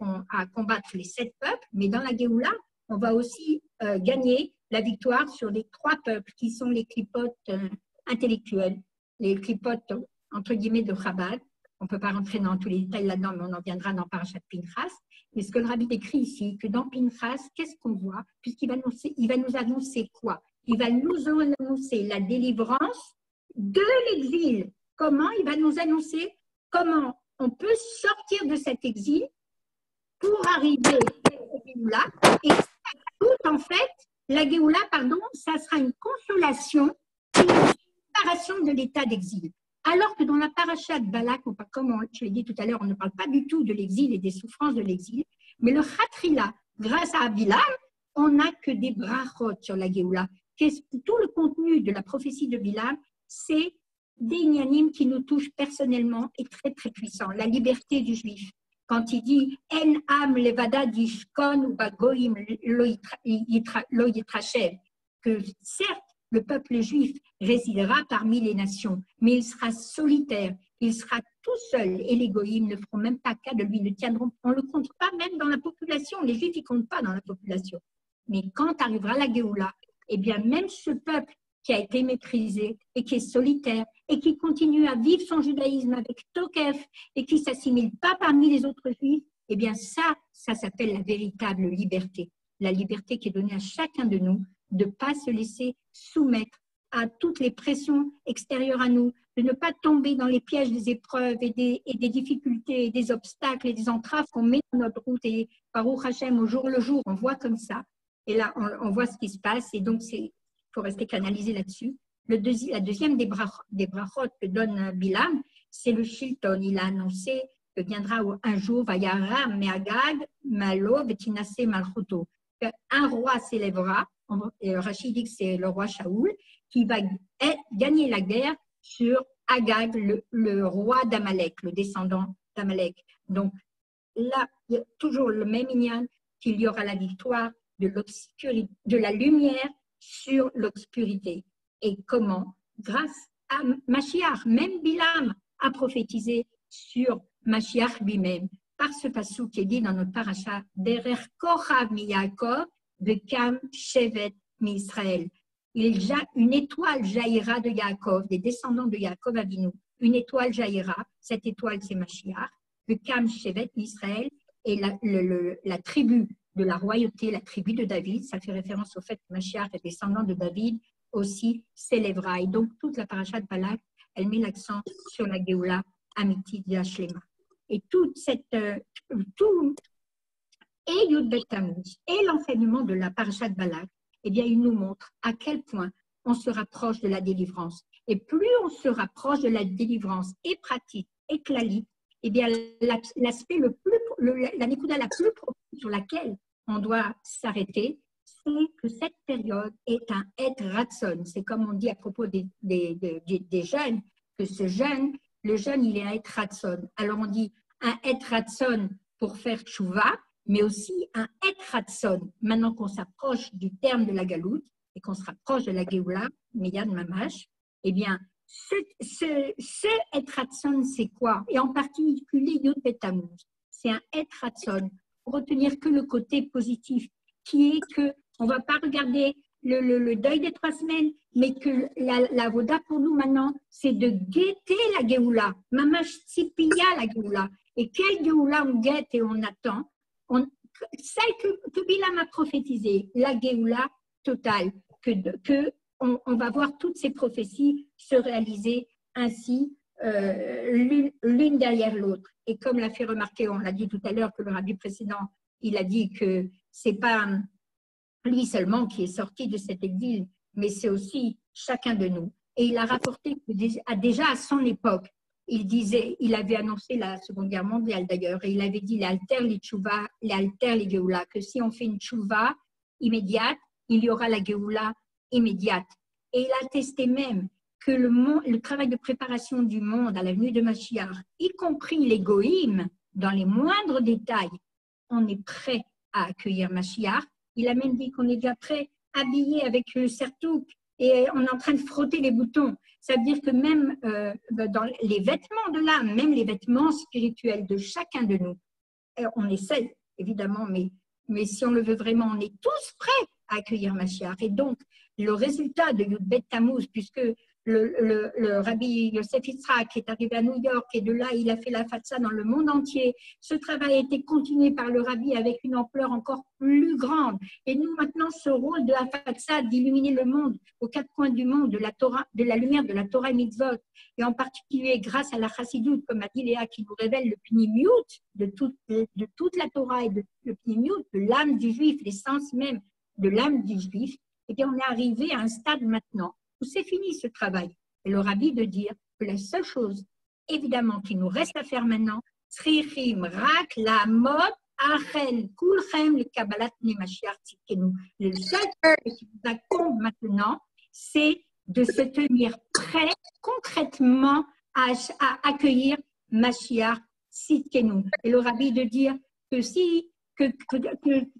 combattre les 7 peuples, mais dans la Géoula, on va aussi gagner la victoire sur les 3 peuples qui sont les clipotes intellectuels, les clipotes entre guillemets de Chabad. On ne peut pas rentrer dans tous les détails là-dedans, mais on en viendra dans Parashat Pinchas. Mais ce que le rabbi décrit ici, que dans Pinchas, qu'est-ce qu'on voit? Puisqu'il va nous annoncer quoi? Il va nous annoncer la délivrance de l'exil. Comment? Il va nous annoncer comment on peut sortir de cet exil pour arriver à la Géoula. Et en fait, la Géoula, ça sera une consolation, une séparation de l'état d'exil. Alors que dans la paracha de Balak, comme je l'ai dit tout à l'heure, on ne parle pas du tout de l'exil et des souffrances de l'exil, mais le Khatrila, grâce à Bilam, on n'a que des brachot sur la Géoula. Tout le contenu de la prophétie de Bilam, c'est des inyanim qui nous touchent personnellement et très très puissants. La liberté du juif. Quand il dit « En am levada dishkon ou bagoim lo yitrashev » que certes, le peuple juif résidera parmi les nations, mais il sera solitaire, il sera tout seul, et les goïms ne feront même pas cas de lui, on ne le compte pas même dans la population, les juifs ne comptent pas dans la population. Mais quand arrivera la Géoula, eh bien même ce peuple qui a été méprisé et qui est solitaire et qui continue à vivre son judaïsme avec Tokef et qui ne s'assimile pas parmi les autres juifs, eh bien ça s'appelle la véritable liberté. La liberté qui est donnée à chacun de nous de ne pas se laisser soumettre à toutes les pressions extérieures à nous, de ne pas tomber dans les pièges des épreuves et des difficultés, et des obstacles et des entraves qu'on met dans notre route. Et Baruch Hashem, au jour le jour, on voit comme ça. Et là, on voit ce qui se passe. Et donc, il faut rester canalisé là-dessus. La deuxième des brachot que donne Bilam, c'est le Shilton. Il a annoncé que viendra un jour, Vayara Meagag Malo Betinase Malchuto. Un roi s'élèvera, Rachid dit que c'est le roi Shaoul, qui va gagner la guerre sur Agag, le roi d'Amalek, le descendant d'Amalek. Donc là, il y a toujours le même inyan qu'il y aura la victoire de la lumière sur l'obscurité. Et comment? Grâce à Mashiach. Même Bilam a prophétisé sur Mashiach lui-même, par ce passage qui est dit dans notre paracha, Derer Kochav mi Yaakov, Bekam Shevet mi Israël. Une étoile jaillira de Yaakov, des descendants de Yaakov Avinu. Une étoile jaillira, cette étoile c'est Mashiach, Bekam Shevet mi Israël, et la tribu de la royauté, la tribu de David, ça fait référence au fait que Mashiach est descendant de David, aussi s'élèvera. Et donc toute la paracha de Balak, elle met l'accent sur la Géoula Amitit Yashlema. Et et Yud Bet Tammuz et l'enseignement de la paracha de Balak, eh bien, il nous montre à quel point on se rapproche de la délivrance. Et plus on se rapproche de la délivrance et pratique et clalique, eh bien, l'aspect la nekuda la plus profonde sur laquelle on doit s'arrêter, c'est que cette période est un et ratson. C'est comme on dit à propos des jeunes, que le jeune, il est un et ratson. Alors on dit un et ratson pour faire tchouva, mais aussi un et ratson. Maintenant qu'on s'approche du terme de la galoute et qu'on se rapproche de la Géoula, Meyad Mamash, eh bien, ce et ratson, c'est quoi? Et en particulier Yud Bet Tammuz. C'est un et ratson pour retenir que le côté positif, qui est que on ne va pas regarder le deuil des 3 semaines, mais que la voda pour nous maintenant, c'est de guetter la Géoula. Mamash Tzipia la Géoula. Et quelle Géoula on guette et on attend? Celle que Bilam a prophétisée, la Géoula totale, on va voir toutes ces prophéties se réaliser ainsi, l'une derrière l'autre. Et comme l'a fait remarquer, on l'a dit tout à l'heure, que le rabbi précédent, il a dit que ce n'est pas lui seulement qui est sorti de cet exil, mais c'est aussi chacun de nous. Et il a rapporté que déjà à son époque, il avait annoncé la Seconde Guerre mondiale d'ailleurs, et il avait dit l'alter les tchouva, l'alter les Géoula, que si on fait une tchouva immédiate, il y aura la Géoula immédiate. Et il a attesté même que le travail de préparation du monde à la venue de Mashiach, y compris les goïms, dans les moindres détails, on est prêt à accueillir Mashiach. Il a même dit qu'on est déjà prêt, habillé avec le sertouk, et on est en train de frotter les boutons. Ça veut dire que même dans les vêtements de l'âme, même les vêtements spirituels de chacun de nous, on essaie évidemment, mais si on le veut vraiment, on est tous prêts à accueillir Mashiach. Et donc, le résultat de Yud Bet Tammuz, puisque le rabbi Yosef Yitzhak est arrivé à New York et de là, il a fait la fatsa dans le monde entier. Ce travail a été continué par le rabbi avec une ampleur encore plus grande. Et nous, maintenant, ce rôle de la fatsa, d'illuminer le monde aux quatre coins du monde, de la Torah, de la lumière de la Torah et Mitzvot, et en particulier grâce à la Chassidoute, comme a dit Léa, qui nous révèle le pnimiut de toute la Torah et le pnimiut de l'âme du juif, l'essence même de l'âme du juif, et bien on est arrivé à un stade maintenant où c'est fini ce travail. Et le rabbi de dire que la seule chose, évidemment, qu'il nous reste à faire maintenant, Tzrichim rak la mot achen kulchem le kabbalat ne Mashiach tzidkenu. Le seul truc qui nous incombe maintenant, c'est de se tenir prêt concrètement à accueillir Mashiach tzidkenu. Et le rabbi de dire que si que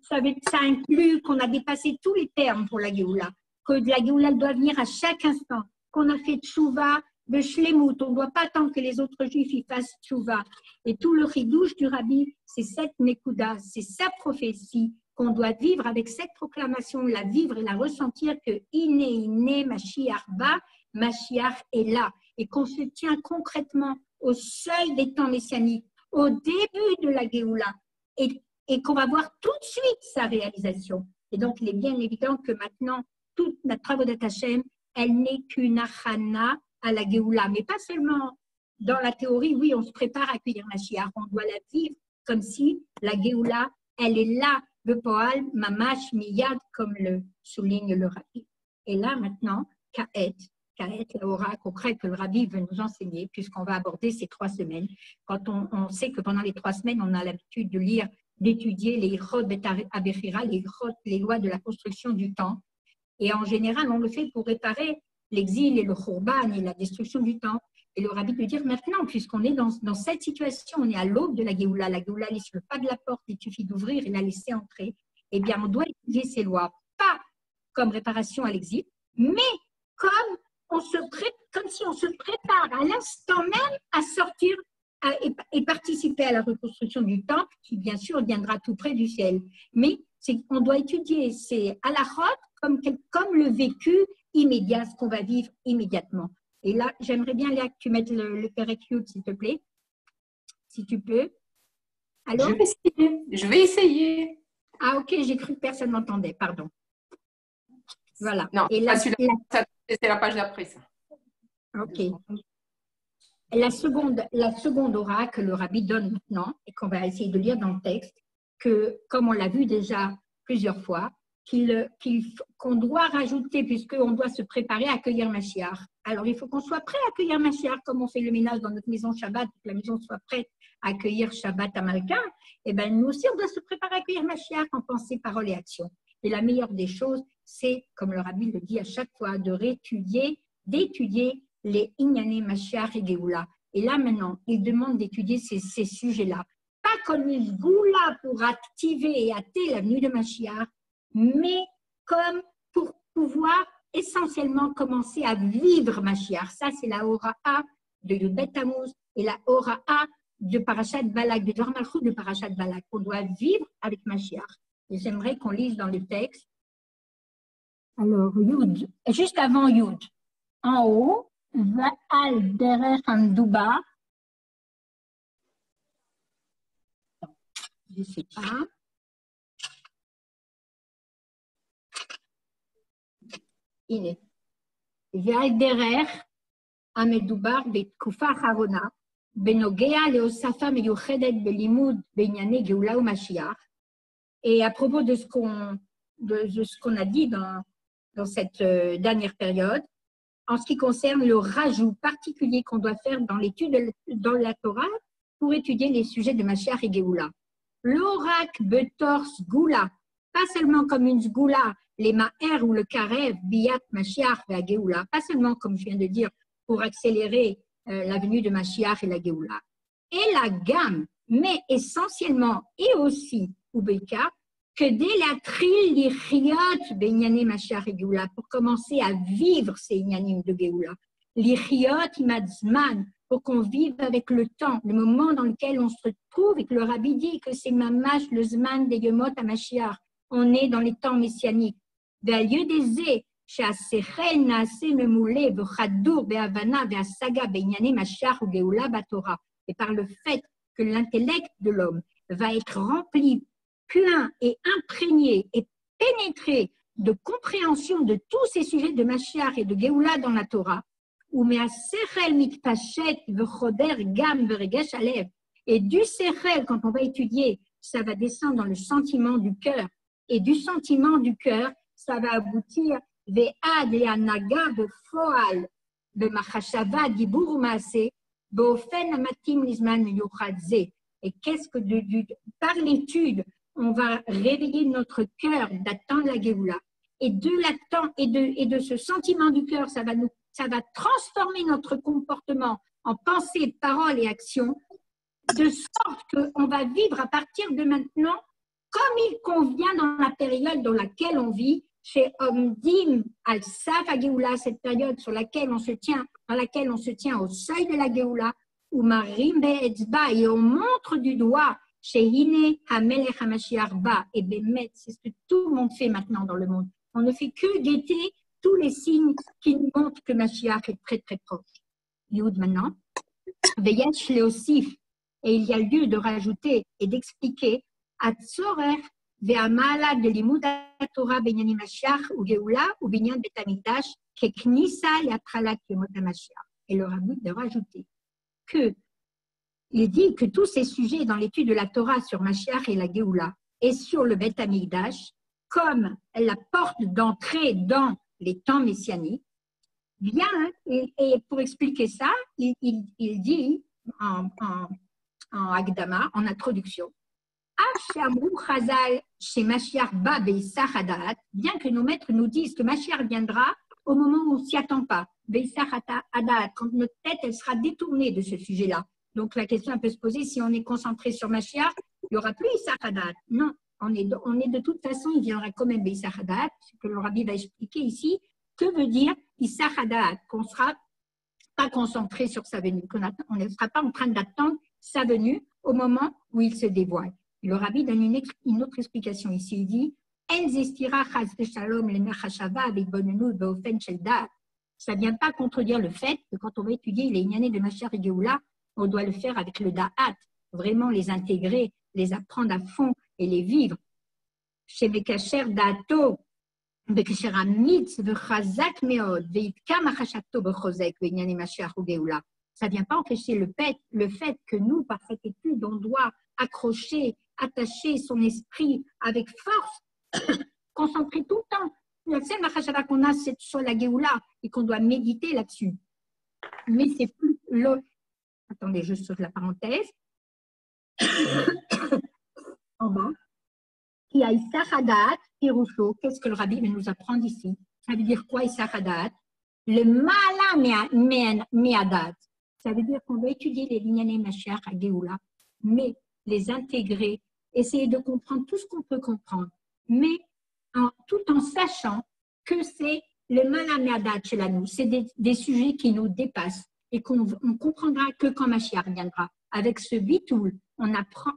ça inclut qu'on a dépassé tous les termes pour la Géoula, que la Géoula doit venir à chaque instant, qu'on a fait tchouva de shlemut, on ne doit pas attendre que les autres juifs y fassent tchouva. Et tout le ridouche du rabbi, c'est cette nekuda, c'est sa prophétie qu'on doit vivre avec cette proclamation, la vivre et la ressentir que Iné, Mashiach va, Mashiach est là. Et qu'on se tient concrètement au seuil des temps messianiques, au début de la Géoula, et qu'on va voir tout de suite sa réalisation. Et donc, il est bien évident que maintenant, toute la travaux d'Hachem, elle n'est qu'une achana à la Géoula. Mais pas seulement dans la théorie, oui, on se prépare à accueillir Mashiach, on doit la vivre comme si la Géoula, elle est là, le poal, mamash, miyad, comme le souligne le rabbi. Et là, maintenant, Ka'et, la aura concrète que le rabbi veut nous enseigner, puisqu'on va aborder ces 3 semaines. Quand on sait que pendant les 3 semaines, on a l'habitude de lire, d'étudier les Ichot Abechira, les lois de la construction du temps. Et en général, on le fait pour réparer l'exil et le khurban et la destruction du temps. Et le rabbi peut dire maintenant, puisqu'on est dans cette situation, on est à l'aube de la Géoula elle est sur le pas de la porte, il suffit d'ouvrir et la laisser entrer, eh bien, on doit étudier ces lois, pas comme réparation à l'exil, mais comme si on se prépare à l'instant même à sortir et participer à la reconstruction du temple, qui bien sûr viendra tout près du ciel. Mais on doit étudier ces halachot comme le vécu immédiat, ce qu'on va vivre immédiatement. Et là, j'aimerais bien, Léa, que tu mettes le Perek Yud, s'il te plaît, si tu peux. Allô? Je vais essayer. Ah, ok, j'ai cru que personne n'entendait, pardon. Voilà. Non, et là, c'est la page d'après, ça. Ok. La seconde aura que le rabbi donne maintenant, et qu'on va essayer de lire dans le texte, que, comme on l'a vu déjà plusieurs fois, qu'on doit rajouter, puisqu'on doit se préparer à accueillir Mashiach. Alors, il faut qu'on soit prêt à accueillir Mashiach, comme on fait le ménage dans notre maison Shabbat, que la maison soit prête à accueillir Shabbat américain. Et bien, nous aussi, on doit se préparer à accueillir Mashiach en pensée, parole et action. Et la meilleure des choses, c'est, comme le rabbi le dit à chaque fois, d'étudier les Inyané, Mashiach et Géoula. Et là, maintenant, il demande d'étudier ces sujets-là. Pas comme une goula pour activer et hâter la venue de Mashiach, mais comme pour pouvoir essentiellement commencer à vivre Mashiach. Ça, c'est la Hora A de Yud Bet Tammuz et la Hora A de Parashat Balak, de Dvar Malchut de Parashat Balak, qu'on doit vivre avec Mashiach. Et j'aimerais qu'on lise dans le texte. Alors, Yud, juste avant Yud, en haut, Va'al derech Hamdouba. Je ne sais pas. הנה, ועל דרך המדובר בתקופה האחרונה, בנוגע להוספה מיוחדת בלימוד בענייני גאולה ומשיח, et à propos de ce qu'on a dit dans cette dernière période, en ce qui concerne le rajout particulier qu'on doit faire dans l'étude dans la Torah pour étudier les sujets de Mashiach et Géoula. L'orak betor sgoula, pas seulement comme une sgoula, les ma'er ou le karev, biyat, Mashiach et Géoula, pas seulement, comme je viens de dire, pour accélérer la venue de Mashiach et la Géoula. Et la gamme, mais essentiellement et aussi, ou Beika, que dès la tril l'Ichiot Benyané Mashiach et Géoula, pour commencer à vivre ces Inyanim de Géoula. L'Ichiot Imadzman, pour qu'on vive avec le temps, le moment dans lequel on se trouve, et que le rabbi dit que c'est mamash le Zman des Yomot à Mashiach. On est dans les temps messianiques. ועל ידי זה שהשכל נעשה ממולא וחדור בהבנה והשגה בענייני משיח וגאולה בתורה, et par le fait que l'intellect de l'homme va être rempli, plein et imprégné et pénétré de compréhension de tous ces sujets de Mashiach et de Géoula dans la Torah, ומהשכל מתפשט וחודר גם ברגש הלב, et du sechel, quand on va étudier, ça va descendre dans le sentiment du cœur, et du sentiment du cœur, ça va aboutir ועד להנהגה בפועל במחשבה, דיבור ומעשה, באופן המתאים לזמן מיוחד זה. Et qu'est-ce que par l'étude, on va réveiller notre cœur d'attendre la Géoula. Et de ce sentiment du cœur, ça va transformer notre comportement en pensée, parole et action, de sorte qu'on va vivre à partir de maintenant comme il convient dans la période dans laquelle on vit, chez Omdim al-Saf à Géoula, cette période dans laquelle on se tient au seuil de la Géoula, ou Marim Be'etzba, et on montre du doigt chez Hine Hamelech HaMashiach Ba, et Bemet, c'est ce que tout le monde fait maintenant dans le monde. On ne fait que guetter tous les signes qui nous montrent que Mashiach est très très proche. Yud maintenant, Veyesh Leosif, et il y a lieu de rajouter et d'expliquer Atzorer Ve'amala de Limud Torah Benyani Mashiach ou Geoula ou Binyan Betamikdash Keknisa Yatralat Yemot HaMashiach. Et le rabbi de rajouter que il dit que tous ces sujets dans l'étude de la Torah sur Mashiach et la Geoula et sur le Bet Hamikdash, comme la porte d'entrée dans les temps messianiques, vient, et pour expliquer ça, il dit en Agdama, en introduction, bien que nos maîtres nous disent que Mashiach viendra au moment où on ne s'y attend pas, quand notre tête elle sera détournée de ce sujet-là. Donc la question peut se poser, si on est concentré sur Mashiach, il n'y aura plus Issach Hadat. Non, on est de toute façon, il viendra quand même Issach Hadat, ce que le rabbi va expliquer ici. Que veut dire Issach Hadat? Qu'on ne sera pas concentré sur sa venue, qu'on ne sera pas en train d'attendre sa venue au moment où il se dévoile. Le rabbi donne une autre explication ici. Il dit ça ne vient pas contredire le fait que quand on va étudier les Inyané de Mashiach et Géoula, on doit le faire avec le da'at, vraiment les intégrer, les apprendre à fond et les vivre. Chez Mekacher Da'ato, Mekacher Amitz, Vechazak Meod, Veitkam Achashato Bechozek, Inyané Mashiach ou Géoula. Ça ne vient pas empêcher le fait que nous, par cette étude, on doit attacher son esprit avec force, concentrer tout le temps. La seule machashava qu'on a, c'est sur la Géoula et qu'on doit méditer là-dessus. Mais c'est plus le. Attendez, je saute la parenthèse. En bas. Qui a Issach Hadat, Pirusho. Qu'est-ce que le rabbi va nous apprendre ici? Ça veut dire quoi Issach Hadat? Le Mala Me'adat. Ça veut dire qu'on doit étudier les Inyané Mashiach à Géoula, mais les intégrer, essayer de comprendre tout ce qu'on peut comprendre, mais tout en sachant que c'est le Malameadat chez la nous, c'est des sujets qui nous dépassent et qu'on comprendra que quand Mashiach viendra. Avec ce bitoul, on apprend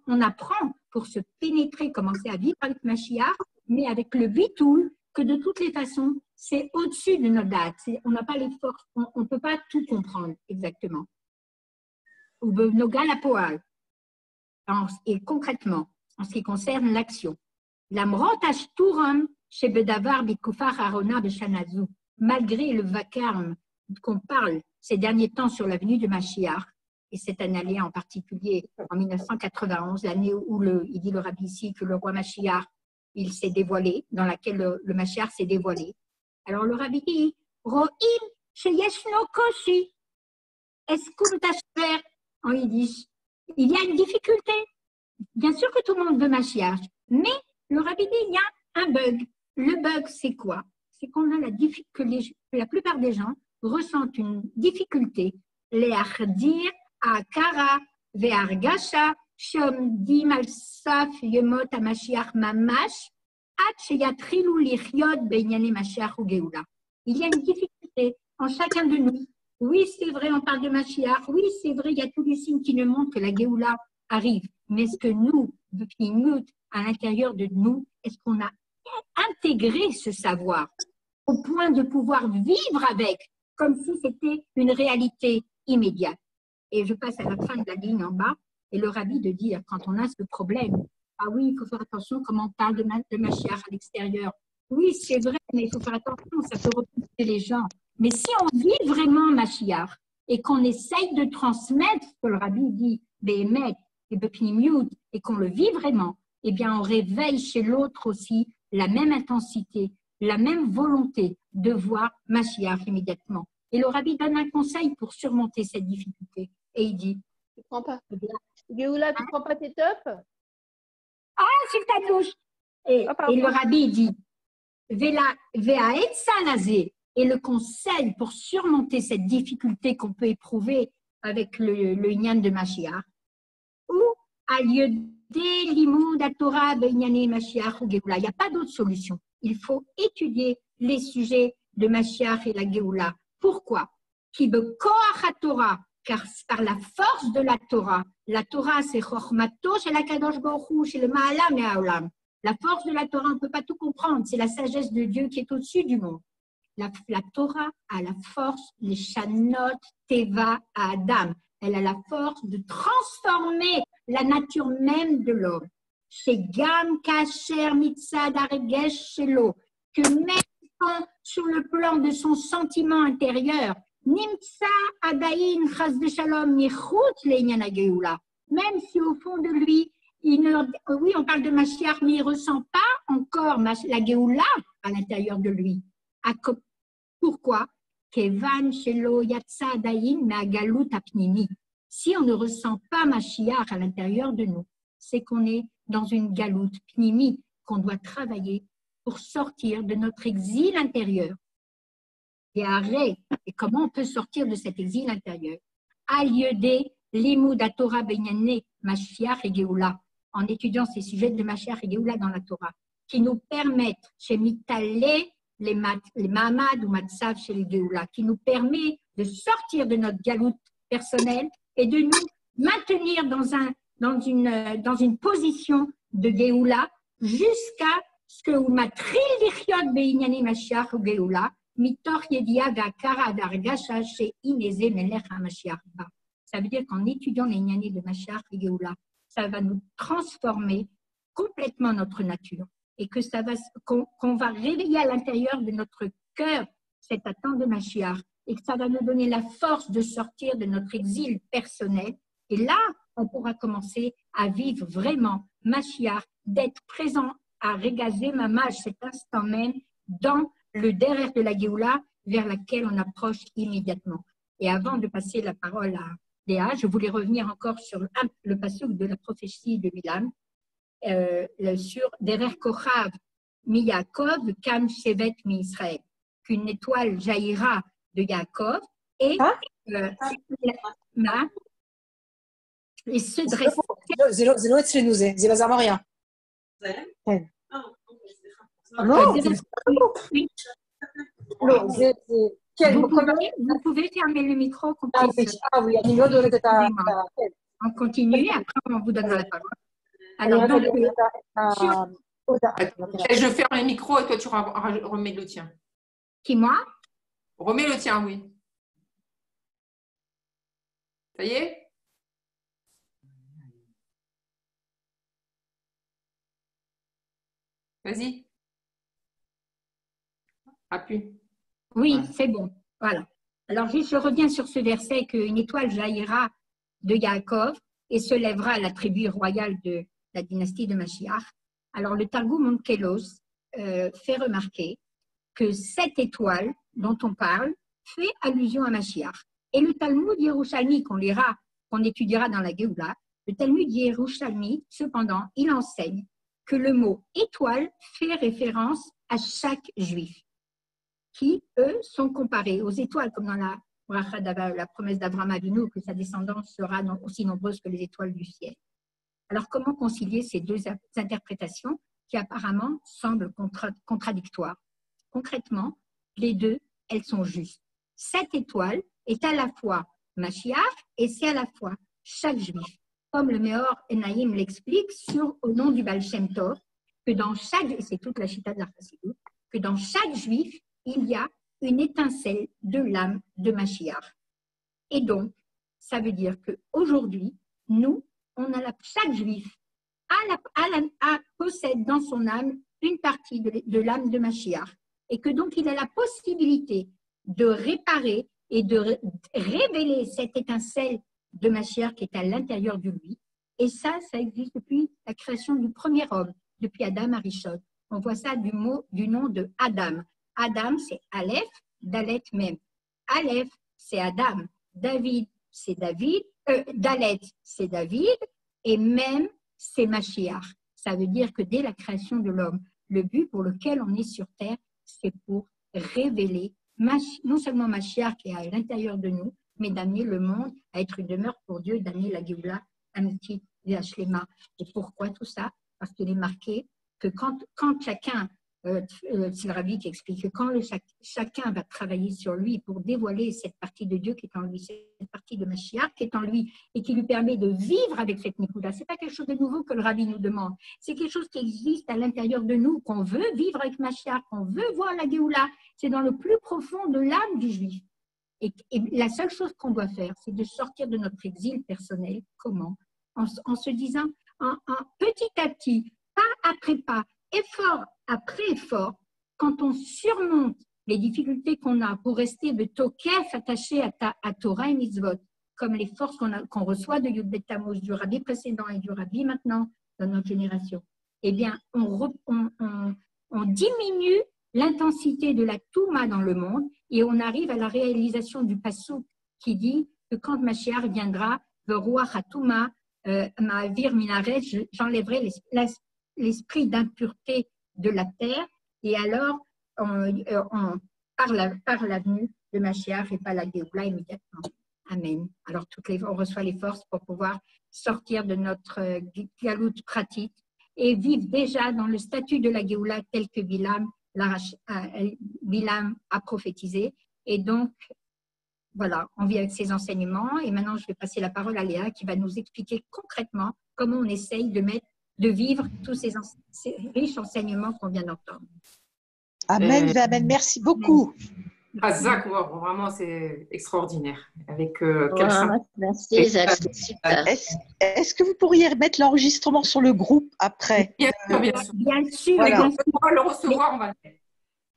pour se pénétrer, commencer à vivre avec Mashiach, mais avec le bitoul, que de toutes les façons, c'est au-dessus de notre date. On n'a pas les forces, on ne peut pas tout comprendre exactement. Ou Nogal à Poal. Et concrètement, en ce qui concerne l'action, malgré le vacarme qu'on parle ces derniers temps sur la venue de Mashiach, et cette année en particulier, en 1991, l'année où il dit le rabbi ici que le roi Mashiach, il s'est dévoilé, dans laquelle le Mashiach s'est dévoilé. Alors le rabbi dit, Ro'im sheyeshno koshi, eskum tashper, en yiddish. Il y a une difficulté. Bien sûr que tout le monde veut Mashiach, mais le rabbi dit il y a un bug. Le bug, c'est quoi? C'est qu'on a la plupart des gens ressentent une difficulté. Le'achdir akara ve'argasha shomdim al saf yemot hamashiach mamash ad sheyatrilu lichyot beinyane Mashiach ou Géoula. Il y a une difficulté en chacun de nous. Oui, c'est vrai, on parle de Mashiach. Oui, c'est vrai, il y a tous les signes qui nous montrent que la Géoula arrive. Mais est-ce que nous, à l'intérieur de nous, est-ce qu'on a intégrer ce savoir au point de pouvoir vivre avec, comme si c'était une réalité immédiate. Et je passe à la fin de la ligne en bas, et le rabbi de dire, quand on a ce problème, ah oui, il faut faire attention comment on parle de Mashiach à l'extérieur. Oui, c'est vrai, mais il faut faire attention, ça peut repousser les gens. Mais si on vit vraiment Mashiach et qu'on essaye de transmettre ce que le rabbi dit, Béhémet et Bepnimiut, et qu'on le vit vraiment, eh bien, on réveille chez l'autre aussi la même intensité, la même volonté de voir Mashiach immédiatement. Et le rabbi donne un conseil pour surmonter cette difficulté. Et il dit, tu prends pas. Géoula, tu prends pas tes tops? ah, c'est ta douche. Et le rabbi dit, et le conseil pour surmonter cette difficulté qu'on peut éprouver avec le Inyan de Mashiach, ou à lieu des limud à Torah, Mashiach ou Géoula. Il n'y a pas d'autre solution. Il faut étudier les sujets de Mashiach et la Géoula. Pourquoi? Qui be koach Torah, car par la force de la Torah c'est Chochmato, c'est la Kadosh Baruch Hu, c'est le Ma'alam et Haolam. La force de la Torah, on ne peut pas tout comprendre, c'est la sagesse de Dieu qui est au-dessus du monde. La Torah a la force, les Shanot Teva à Adam. Elle a la force de transformer la nature même de l'homme. Chez Gam Kacher Mitzad Aregesh Shelo, que même sur le plan de son sentiment intérieur, Nimtsa Adaïn Chas de Shalom Nichut Leïnyan Hageoula, même si au fond de lui, oui, on parle de Mashiach, mais il ne ressent pas encore la Géoula à l'intérieur de lui. Pourquoi? Kevan Shelo Yatsa Adaïn Me'agalut Apnimi. Si on ne ressent pas Mashiach à l'intérieur de nous, c'est qu'on est dans une galoute pnimi, qu'on doit travailler pour sortir de notre exil intérieur. Et comment on peut sortir de cet exil intérieur? À lieu des limud à Torah benyane Mashiach et Géoula, en étudiant ces sujets de Mashiach et Géoula dans la Torah, qui nous permettent, chez Mitale, les Mahamad ou Matsav chez les Géoula, qui nous permet de sortir de notre galoute personnelle et de nous maintenir dans une position de Géoula jusqu'à ce que Umatril Lichiot Beinyane Mashiach ou Géoula, Mitor Yedia Vakara Dargasha chez Ineze Melech HaMashiach. Ça veut dire qu'en étudiant les Inyani de Mashiach et Géoula, ça va nous transformer complètement notre nature et que qu'on va réveiller à l'intérieur de notre cœur cette attente de Mashiach et que ça va nous donner la force de sortir de notre exil personnel. Et là, on pourra commencer à vivre vraiment Mashiach, d'être présent à Regazé Mamash, cet instant même, dans le derrière de la Géoula vers laquelle on approche immédiatement. Et avant de passer la parole à Léa, je voulais revenir encore sur le passage de la prophétie de Bilam, sur Derer Kochav mi Yaakov, Kam Shevet mi Israël, qu'une étoile jaillira de Yaakov et et se dresse. זה לא אצלנו זה בזמריה. כן. לא, זה כן, vous pouvez fermer le micro qu'on puisse. oui, אני מאוד אוהבת את ה... On continue et après on vous donnera la parole. Alors, donc, je ferme le micro et toi tu remets le tien. Qui, moi? Remets le tien, oui. Ça y est? Vas-y. Appuie. Oui, c'est bon. Voilà. Alors, juste, je reviens sur ce verset qu'une étoile jaillira de Yaakov et se lèvera à la tribu royale de la dynastie de Mashiach. Alors, le Targum Onkelos fait remarquer que cette étoile dont on parle fait allusion à Mashiach. Et le Talmud Yerushalmi qu'on étudiera dans la Géoula, le Talmud Yerushalmi, cependant, il enseigne que le mot étoile fait référence à chaque juif, qui, eux, sont comparés aux étoiles, comme dans la promesse d'Abraham Avinu, que sa descendance sera aussi nombreuse que les étoiles du ciel. Alors, comment concilier ces deux interprétations qui apparemment semblent contradictoires? Concrètement, les deux, elles sont justes. Cette étoile est à la fois Mashiach et c'est à la fois chaque juif. Comme le Meor Enaïm l'explique au nom du Baal Shem Tov, que dans chaque, et c'est toute la chita de la Chassidut, que dans chaque juif, il y a une étincelle de l'âme de Mashiach. Et donc, ça veut dire qu'aujourd'hui, nous, chaque juif possède dans son âme une partie de l'âme de Mashiach. Et que donc, il a la possibilité de réparer et de révéler cette étincelle de Mashiach qui est à l'intérieur de lui. Et ça existe depuis la création du premier homme, depuis Adam Arishon. On voit ça du nom de Adam. Adam, c'est Aleph, Dalet Mem. Aleph, c'est Adam. David, c'est David. Dalet, c'est David. Et Mem, c'est Mashiach. Ça veut dire que dès la création de l'homme, le but pour lequel on est sur terre, c'est pour révéler non seulement Mashiach qui est à l'intérieur de nous, mais d'amener le monde à être une demeure pour Dieu, d'amener la Géoula, Amitit et Hashlema. Et pourquoi tout ça? Parce qu'il est marqué que quand chacun, c'est le Rabbi qui explique que quand chacun va travailler sur lui pour dévoiler cette partie de Dieu qui est en lui, cette partie de Mashiach qui est en lui et qui lui permet de vivre avec cette Nikuda, ce n'est pas quelque chose de nouveau que le Rabbi nous demande, c'est quelque chose qui existe à l'intérieur de nous, qu'on veut vivre avec Mashiach, qu'on veut voir la Géoula, c'est dans le plus profond de l'âme du juif. Et la seule chose qu'on doit faire, c'est de sortir de notre exil personnel. Comment? En se disant, petit à petit, pas après pas, effort après effort, quand on surmonte les difficultés qu'on a pour rester de tokef attaché à Torah et Mitzvot, comme les forces qu'on reçoit de Yud Bet Tammuz, du Rabbi précédent et du Rabbi maintenant dans notre génération, eh bien, on diminue l'intensité de la Touma dans le monde et on arrive à la réalisation du Passouk qui dit que quand Mashiach viendra, le Ruach HaTouma, Ma'avir Minaret, j'enlèverai l'esprit d'impureté de la terre, et alors par la venue de Mashiach et par la Géoula immédiatement. Amen. Alors on reçoit les forces pour pouvoir sortir de notre galoute pratique et vivre déjà dans le statut de la Géoula tel que Bilam a prophétisé. Et donc, voilà, on vit avec ces enseignements. Et maintenant, je vais passer la parole à Léa qui va nous expliquer concrètement comment on essaye de vivre tous ces riches enseignements qu'on vient d'entendre. Amen, amen. Merci beaucoup. Razak, vraiment, c'est extraordinaire. Avec merci, Jacques, c'est super. Est-ce que vous pourriez remettre l'enregistrement sur le groupe après? Bien sûr. Bien sûr. Voilà. On va le recevoir, on va le faire.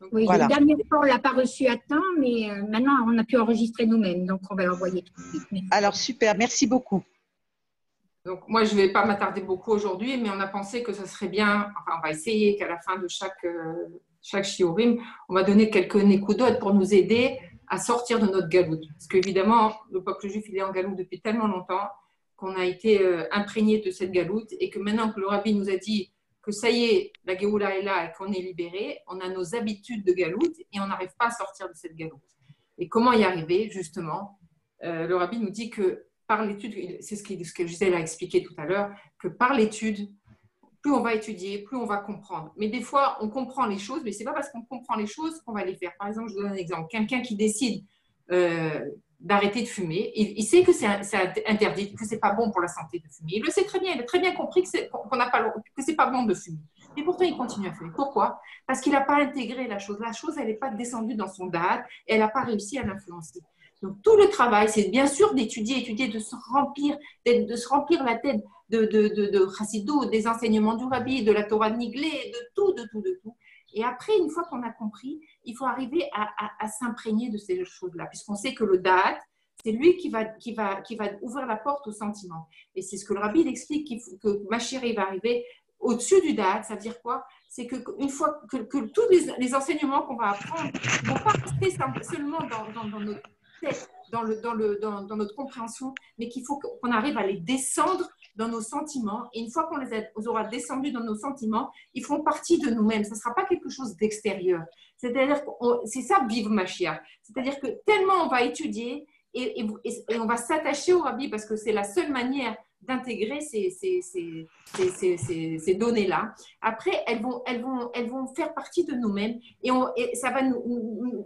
Donc, oui, voilà. La dernière fois, on ne l'a pas reçu à temps, mais maintenant, on a pu enregistrer nous-mêmes, donc on va l'envoyer tout de suite. Merci. Alors, super, merci beaucoup. Donc, moi, je ne vais pas m'attarder beaucoup aujourd'hui, mais on a pensé que ce serait bien, enfin, on va essayer qu'à la fin de chaque shiurim, on va donner quelques nékoudotes pour nous aider à sortir de notre galoute. Parce qu'évidemment, le peuple juif, il est en galoute depuis tellement longtemps qu'on a été imprégné de cette galoute et que maintenant que le Rabbi nous a dit que ça y est, la Géoula est là et qu'on est libéré, on a nos habitudes de galoute et on n'arrive pas à sortir de cette galoute. Et comment y arriver, justement? Le Rabbi nous dit que par l'étude, c'est ce que Gisèle a expliqué tout à l'heure, que par l'étude, plus on va étudier, plus on va comprendre. Mais des fois, on comprend les choses, mais ce n'est pas parce qu'on comprend les choses qu'on va les faire. Par exemple, je vous donne un exemple. Quelqu'un qui décide d'arrêter de fumer, il sait que c'est interdit, que ce n'est pas bon pour la santé de fumer. Il le sait très bien, il a très bien compris que ce n'est pas bon de fumer. Et pourtant, il continue à fumer. Pourquoi? Parce qu'il n'a pas intégré la chose. La chose, elle n'est pas descendue dans son date et elle n'a pas réussi à l'influencer. Donc, tout le travail, c'est bien sûr d'étudier, de se remplir la tête de Chassidou, des enseignements du Rabbi, de la Torah de Niglé, de tout. Et après, une fois qu'on a compris, il faut arriver à s'imprégner de ces choses-là, puisqu'on sait que le Da'at, c'est lui qui va ouvrir la porte au sentiment. Et c'est ce que le Rabbi explique, que Mashiach va arriver au-dessus du Da'at. Ça veut dire quoi? C'est qu'une fois que tous les enseignements qu'on va apprendre ne vont pas rester seulement dans notre tête, dans notre compréhension, mais qu'il faut qu'on arrive à les descendre dans nos sentiments. Et une fois qu'on les aura descendus dans nos sentiments, ils feront partie de nous-mêmes. Ce ne sera pas quelque chose d'extérieur. C'est-à-dire que c'est ça, vivre Mashiach. C'est-à-dire que tellement on va étudier et on va s'attacher au Rabbi parce que c'est la seule manière d'intégrer ces données-là. Après, elles vont faire partie de nous-mêmes et on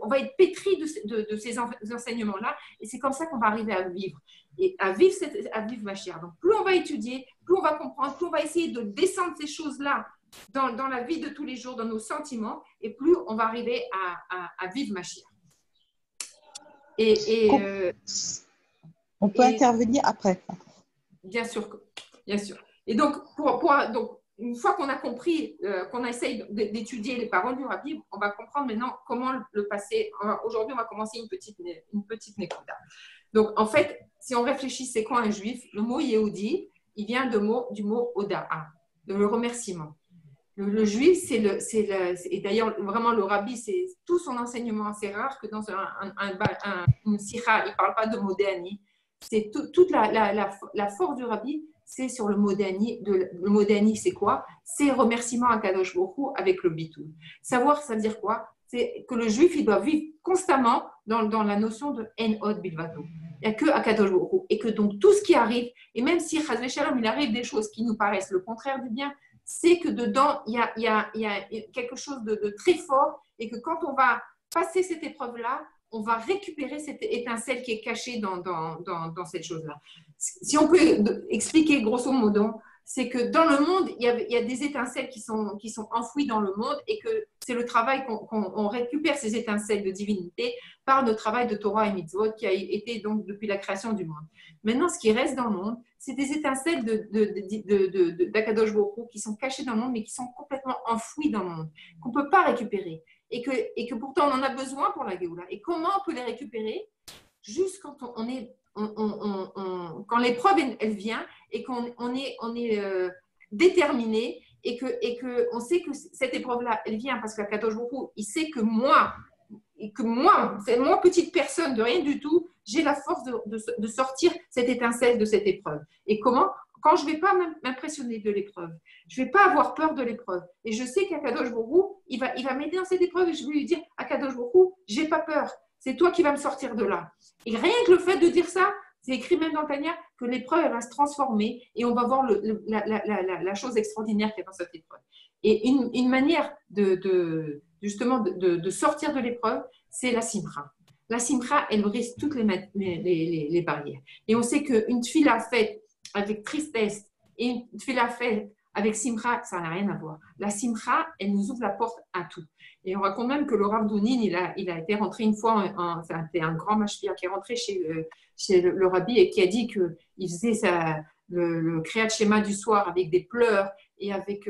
va être pétris de ces enseignements-là et c'est comme ça qu'on va arriver à vivre. Et à vivre Mashiach. Donc, plus on va étudier, plus on va comprendre, plus on va essayer de descendre ces choses-là dans la vie de tous les jours, dans nos sentiments, et plus on va arriver à vivre Mashiach. On peut intervenir après. Bien sûr, bien sûr. Et donc, donc une fois qu'on a compris, qu'on essaye d'étudier les paroles du Rabbi, on va comprendre maintenant comment le passer. Aujourd'hui, on va commencer une petite nekuda. Donc, en fait, si on réfléchit, c'est quoi un juif? Le mot Yehudi, il vient du mot Oda'a, le remerciement. Le juif, et d'ailleurs, vraiment, le Rabbi, c'est tout son enseignement. C'est rare que dans une sikha, il ne parle pas de modéani. C'est toute la force du Rabbi, c'est sur le modéani. Le modéani, c'est quoi? C'est remerciement à Kadosh Baruch Hu avec le bitul. Savoir, ça veut dire quoi? C'est que le juif, il doit vivre constamment dans la notion de en od bilvado. Il n'y a que à Kadosh Baruch Hu. Et que donc, tout ce qui arrive, et même si Chas v'Shalom, il arrive des choses qui nous paraissent le contraire du bien, c'est que dedans, il y a quelque chose de très fort et que quand on va passer cette épreuve-là, on va récupérer cette étincelle qui est cachée dans cette chose-là. Si on peut expliquer grosso modo, c'est que dans le monde, il y a des étincelles qui sont enfouies dans le monde et que c'est le travail qu'on récupère ces étincelles de divinité par notre travail de Torah et Mitzvot qui a été donc depuis la création du monde. Maintenant, ce qui reste dans le monde, c'est des étincelles d'Akadosh Baruch Hu qui sont cachées dans le monde mais qui sont complètement enfouies dans le monde, qu'on ne peut pas récupérer et que pourtant on en a besoin pour la Géoula. Et comment on peut les récupérer? Juste quand quand l'épreuve elle vient et qu'on est déterminé et que on sait que cette épreuve-là, elle vient parce qu'Akadosh Baruch Hu, il sait que moi, c'est moi, petite personne, de rien du tout, j'ai la force de sortir cette étincelle de cette épreuve. Et comment? Quand je ne vais pas m'impressionner de l'épreuve, je ne vais pas avoir peur de l'épreuve. Et je sais qu'Akadosh Baruch Hu, il va m'aider dans cette épreuve et je vais lui dire, Akadosh Baruch Hu, j'ai pas peur. C'est toi qui vas me sortir de là. Et rien que le fait de dire ça, c'est écrit même dans le Tanya que l'épreuve elle va se transformer et on va voir la chose extraordinaire qu'il y a dans cette épreuve. Et une manière justement de sortir de l'épreuve, c'est la simcha. La simcha, elle brise toutes les barrières. Et on sait qu'une tefila faite avec tristesse et une tefila faite avec simcha, ça n'a rien à voir. La simcha, elle nous ouvre la porte à tout. Et on raconte même que le Rav Dounin, il a été rentré une fois, c'était un grand mashpia qui est rentré chez le Rabbi et qui a dit qu'il faisait le Kriyat Shema du soir avec des pleurs et avec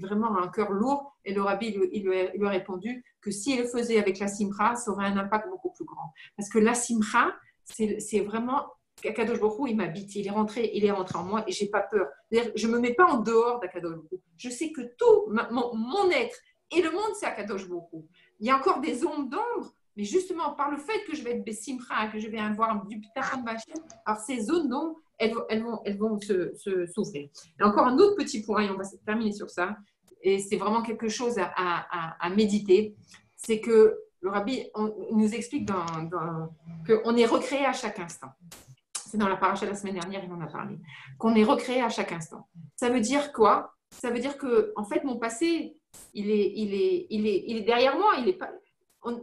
vraiment un cœur lourd. Et le Rabbi il lui a répondu que s'il le faisait avec la simcha, ça aurait un impact beaucoup plus grand. Parce que la simcha, c'est vraiment... Akadosh Baruch Hu, il m'habite, il est rentré en moi et j'ai pas peur. Je me mets pas en dehors d'Akadosh Baruch Hu. Je sais que tout mon être et le monde, c'est Akadosh Baruch Hu. Il y a encore des ondes d'ombre, mais justement par le fait que je vais être Bessimcha, que je vais avoir du Bitachon B'Hashem, alors ces zones d'ombre, elles vont s'ouvrir. Et encore un autre petit point, et on va terminer sur ça, et c'est vraiment quelque chose à méditer, c'est que le Rabbi nous explique qu'on est recréé à chaque instant. C'est dans la paracha la semaine dernière, il en a parlé. Qu'on est recréé à chaque instant. Ça veut dire quoi? Ça veut dire que, en fait, mon passé, il est derrière moi.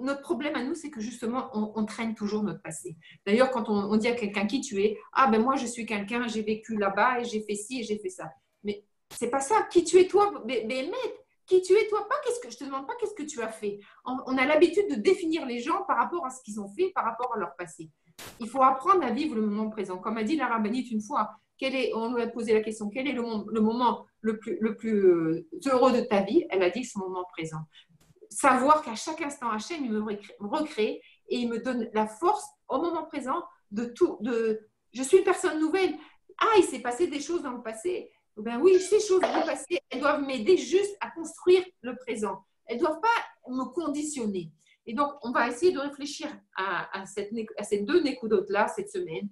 Notre problème à nous, c'est que justement, on traîne toujours notre passé. D'ailleurs, quand on dit à quelqu'un qui tu es, ah ben moi, je suis quelqu'un, j'ai vécu là-bas et j'ai fait ci et j'ai fait ça. Mais c'est pas ça. Qui tu es toi? Mais qui tu es toi? Je te demande pas qu'est-ce que tu as fait. On a l'habitude de définir les gens par rapport à ce qu'ils ont fait, par rapport à leur passé. Il faut apprendre à vivre le moment présent. Comme a dit la rabbinite une fois, on lui a posé la question, quel est le moment le plus heureux de ta vie? Elle a dit ce moment présent. Savoir qu'à chaque instant, Hachem, il me recrée et il me donne la force au moment présent je suis une personne nouvelle. Ah, il s'est passé des choses dans le passé. Ben oui, ces choses du passé, elles doivent m'aider juste à construire le présent. Elles ne doivent pas me conditionner. Et donc, on va essayer de réfléchir à ces deux nécoudotes-là cette semaine.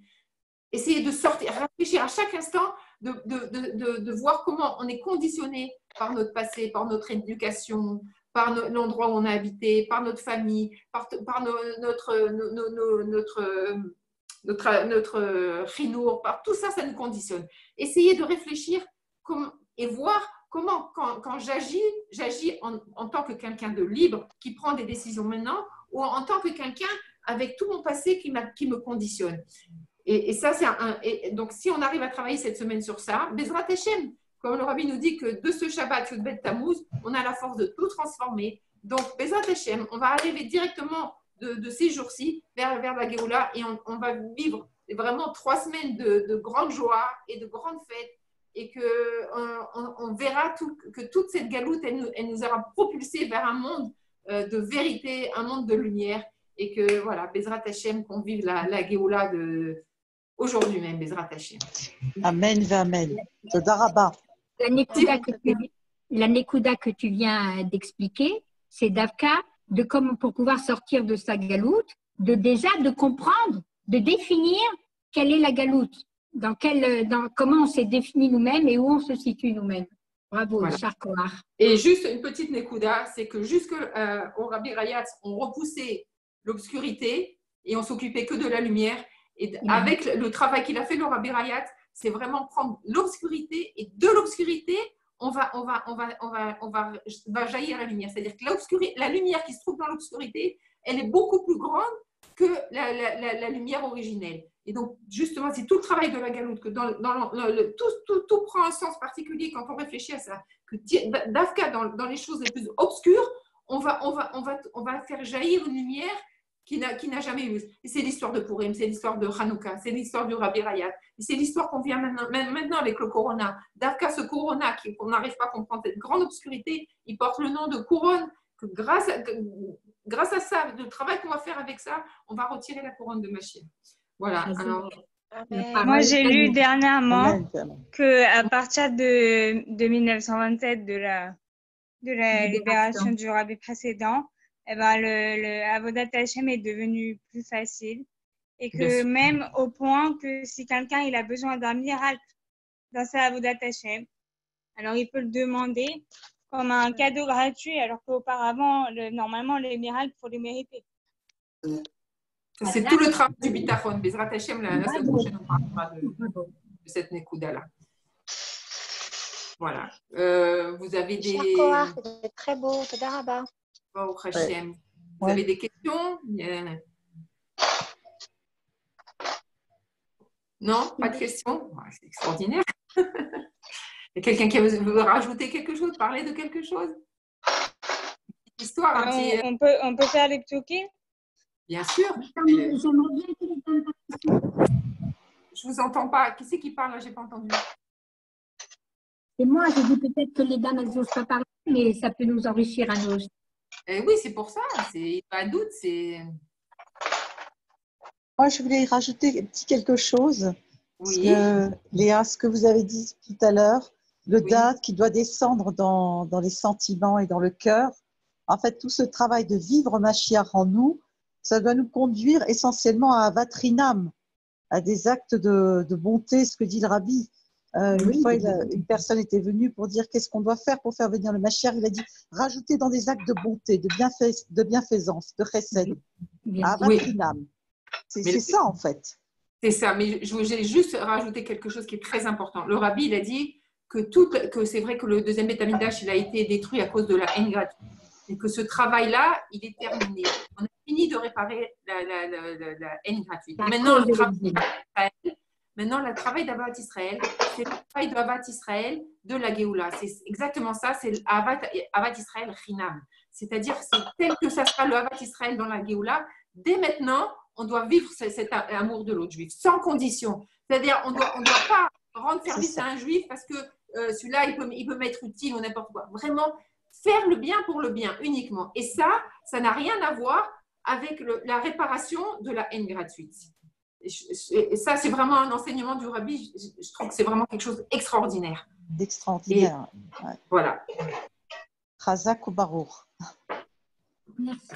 Essayer de réfléchir à chaque instant, de voir comment on est conditionné par notre passé, par notre éducation, par l'endroit où on a habité, par notre famille, par notre chinour, par tout ça, ça nous conditionne. Essayer de réfléchir et voir comment, quand j'agis en tant que quelqu'un de libre qui prend des décisions maintenant ou en tant que quelqu'un avec tout mon passé qui me conditionne. Et ça, donc si on arrive à travailler cette semaine sur ça, Bezrat Hashem, comme le Rabbi nous dit que de ce Shabbat, Yud Bet Tammuz, on a la force de tout transformer. Donc, Bezrat Hashem, on va arriver directement de ces jours-ci vers la Géoula et on va vivre vraiment 3 semaines de grande joie et de grandes fêtes et qu'on verra que toute cette galoute, elle nous aura propulsés vers un monde de vérité, un monde de lumière et que, voilà, Bezrat Hashem, qu'on vive la Géoula aujourd'hui même, Bezrat Hashem. Amen, amen. Toda Rabba. La Nekuda que tu viens d'expliquer, c'est Davka, pour pouvoir sortir de sa galoute, de comprendre, de définir quelle est la galoute, comment on s'est défini nous-mêmes et où on se situe nous-mêmes. Bravo, voilà. Charkoar. Et juste une petite Nekuda, c'est que jusqu'au Rabbi Rayatz, on repoussait l'obscurité et on s'occupait que de la lumière. Et avec le travail qu'il a fait, le Rabbi Rayatz, c'est vraiment prendre l'obscurité et de l'obscurité, on va jaillir la lumière. C'est-à-dire que la lumière qui se trouve dans l'obscurité, elle est beaucoup plus grande que la lumière originelle. Et donc, justement, c'est tout le travail de la galoute, que tout prend un sens particulier quand on réfléchit à ça. Que Davka, dans les choses les plus obscures, on va faire jaillir une lumière qui n'a jamais eu. Et c'est l'histoire de Purim, c'est l'histoire de Hanouka, c'est l'histoire du Rabbi Rayat. Et c'est l'histoire qu'on vient maintenant avec le Corona. Davka, ce Corona qu'on n'arrive pas à comprendre, cette grande obscurité, il porte le nom de couronne, que grâce à ça, le travail qu'on va faire avec ça, on va retirer la couronne de Mashiach. Voilà. Alors, moi, j'ai lu dernièrement qu'à partir de 1927, de la libération du Rabbi précédent, eh ben, le Avodat Hashem est devenu plus facile et que même au point que si quelqu'un il a besoin d'un miracle dans sa Avodat Hashem, alors il peut le demander comme un cadeau gratuit, alors qu'auparavant, normalement, les miracles, il faut les mériter. C'est tout le travail du Bitachon. Bezrat Hashem, la semaine prochaine, on parlera de cette Nekuda-là. Voilà. Vous avez des… C'est très beau, Toda Rabba. Baruch Hashem. Vous avez des questions? Non? Pas de questions? C'est extraordinaire. Il y a quelqu'un qui veut rajouter quelque chose, parler de quelque chose? Une histoire, on peut faire les psukim? Bien sûr. Je vous entends pas. Qui c'est qui parle là? J'ai pas entendu. Et moi, j'ai dit peut-être que les dames, elles n'osent pas parler, mais ça peut nous enrichir à nous aussi. Oui, c'est pour ça. C'est pas de doute. Moi, je voulais rajouter un petit quelque chose. Oui. Léa, ce que vous avez dit tout à l'heure, le date qui doit descendre dans les sentiments et dans le cœur. En fait, tout ce travail de vivre Mashiach en nous, ça doit nous conduire essentiellement à Vatrinam, à des actes de bonté, ce que dit le Rabbi. Une fois, une personne était venue pour dire qu'est-ce qu'on doit faire pour faire venir le Mashiach. Il a dit rajouter dans des actes de bonté, de bienfaisance, de chesed, à Vatrinam. C'est ça en fait. C'est ça, mais j'ai juste rajouté quelque chose qui est très important. Le Rabbi, il a dit que c'est vrai que le deuxième Beth Amikdash, il a été détruit à cause de la haine gratuite. Et que ce travail-là, il est terminé. On a fini de réparer la haine gratuite. Maintenant, le travail d'Avat Israël, c'est le travail d'Avat Israël de la Géoula. C'est exactement ça, c'est Avat Israël Chinam. C'est-à-dire, c'est tel que ça sera le Avat Israël dans la Géoula, dès maintenant, on doit vivre cet amour de l'autre juif, sans condition. C'est-à-dire, on ne doit pas rendre service à un juif parce que celui-là, il peut m'être utile ou n'importe quoi. Vraiment, faire le bien pour le bien uniquement. Et ça n'a rien à voir avec la réparation de la haine gratuite. Et ça, c'est vraiment un enseignement du Rabbi. Je trouve que c'est vraiment quelque chose d'extraordinaire. D'extraordinaire. Ouais. Voilà. Chazak ou Baruch.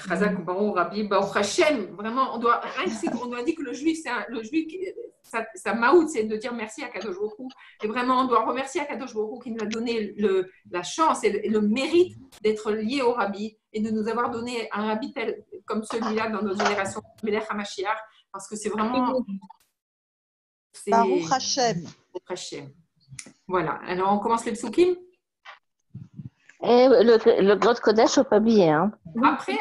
Chazak ou Baruch, Rabbi, Baruch Hashem. Vraiment, on doit dire que le juif, sa maout, c'est de dire merci à Kadosh Baruch Hu. Et vraiment, on doit remercier à Kadosh Baruch Hu qui nous a donné la chance et le mérite d'être lié au Rabbi et de nous avoir donné un Rabbi tel comme celui-là dans notre génération, Melech HaMashiach, parce que c'est vraiment… Baruch Hashem. Baruch Hashem. Voilà. Alors, on commence les psukim. Et le Grot Kodesh, faut pas oublier. Hein. Après,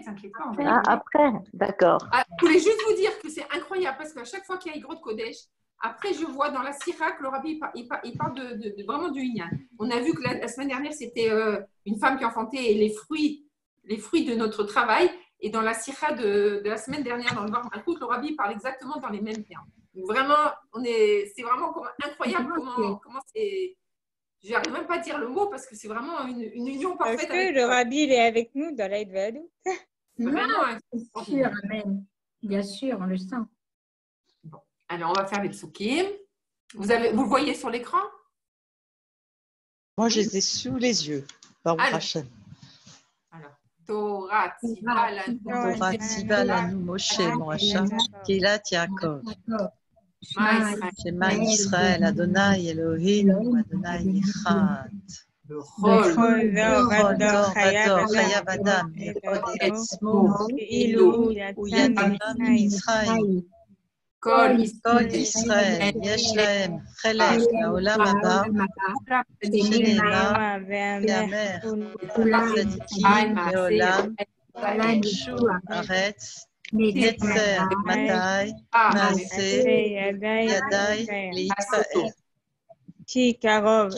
t'inquiète pas. Après, d'accord. Je voulais juste vous dire que c'est incroyable parce qu'à chaque fois qu'il y a Grot Kodesh, Après, je vois dans la Sira que le Rabbi il parle vraiment du Inyan. On a vu que la semaine dernière, c'était une femme qui enfantait les fruits de notre travail. Et dans la Sira de la semaine dernière, dans le Var Malkout, le Rabbi parle exactement dans les mêmes termes. Donc vraiment, c'est vraiment incroyable comment c'est. Je n'arrive même pas à dire le mot parce que c'est vraiment une union parfaite. Est-ce que le Rabbi il est avec nous dans l'Aïd Vadou? Vraiment. Bien sûr, amen. Bien sûr, on le sent. Bon. Alors, on va faire les psukim. Vous le voyez sur l'écran? Moi, je les ai sous les yeux. Baruch Hashem. Alors, Torah Tziva Lanu Moshe Moacha Kehilat Yaakov. Shema Yisrael Adonai Eloheinu Adonai Echad. Bechol Dor Chayav Adam Yerod Etzmo כאילו הוא יצא ממצרים. כל כל ישראל יש להם חלק לעולם הבא, שנאמר ואמר צדיקים לעולם ירשו ארץ, יצר מתי מעשה ידי להתפאר. כי קרוב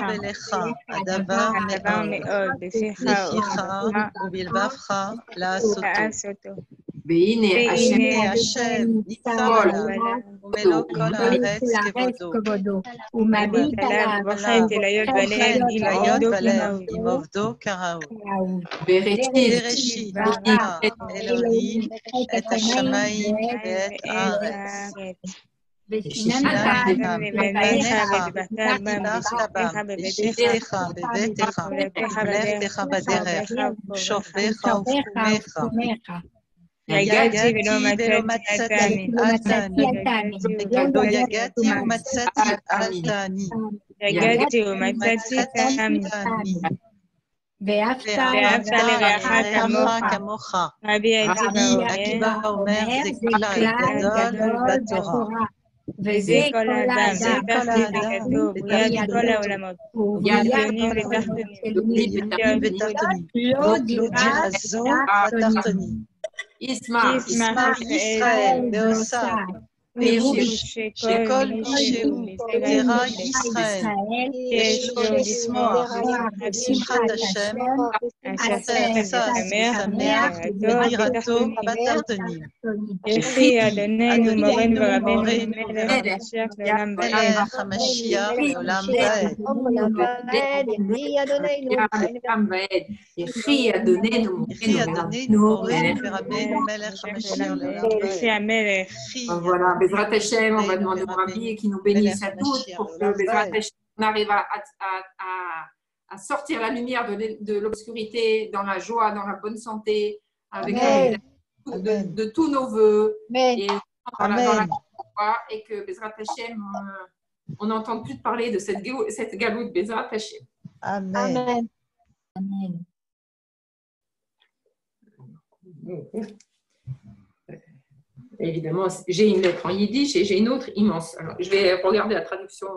אליך הדבר מאוד בפיך ובלבבך לעשותו. והנה השם ניצב עליו ומלוא כל הארץ כבודו ומביט עליו וכן תליות בלב עם עובדו כראוי. בראשית ברא אלוהים את השמיים ואת הארץ. ושניים לבניך דיברת בם בשבתך בביתך ובלכתך בדרך ושופך ופומך. יגעתי ולא מצאתי אל תעני. לא יגעתי ומצאתי אל תעני. יגעתי ומצאתי תעני. ואהבת לרעך כמוך. רבי עקיבא אומר זה כלל גדול בתורה. וזה כל האדם, זה תחתית וכתוב, ויד כל העולמות, ועליונים ותחתונים, לא תחזור בתחתונים. ישמח ישראל ועושה פירוש שכל מי שהוא זרע ישראל יש לו לשמוח בשמחת השם אשר שמח בדירתו בתחתונים. יחי אדוננו מורנו ורבנו מלך המשיח לעולם ועד. יחי אדוננו מורנו ורבנו מלך המשיח לעולם ועד. יחי המלך. Voilà, Bezrat Hashem, on va demander au Rabbi qui nous bénisse à tous pour que Bezrat Hashem, on arrive à sortir la lumière de l'obscurité dans la joie, dans la bonne santé, avec de tous nos voeux et dans la joie, et que Bezrat Hashem, on n'entende plus parler de cette galoute Bezrat Hashem. Amen. Amen. Évidemment, j'ai une lettre en yiddish et j'ai une autre immense. Alors, je vais regarder la traduction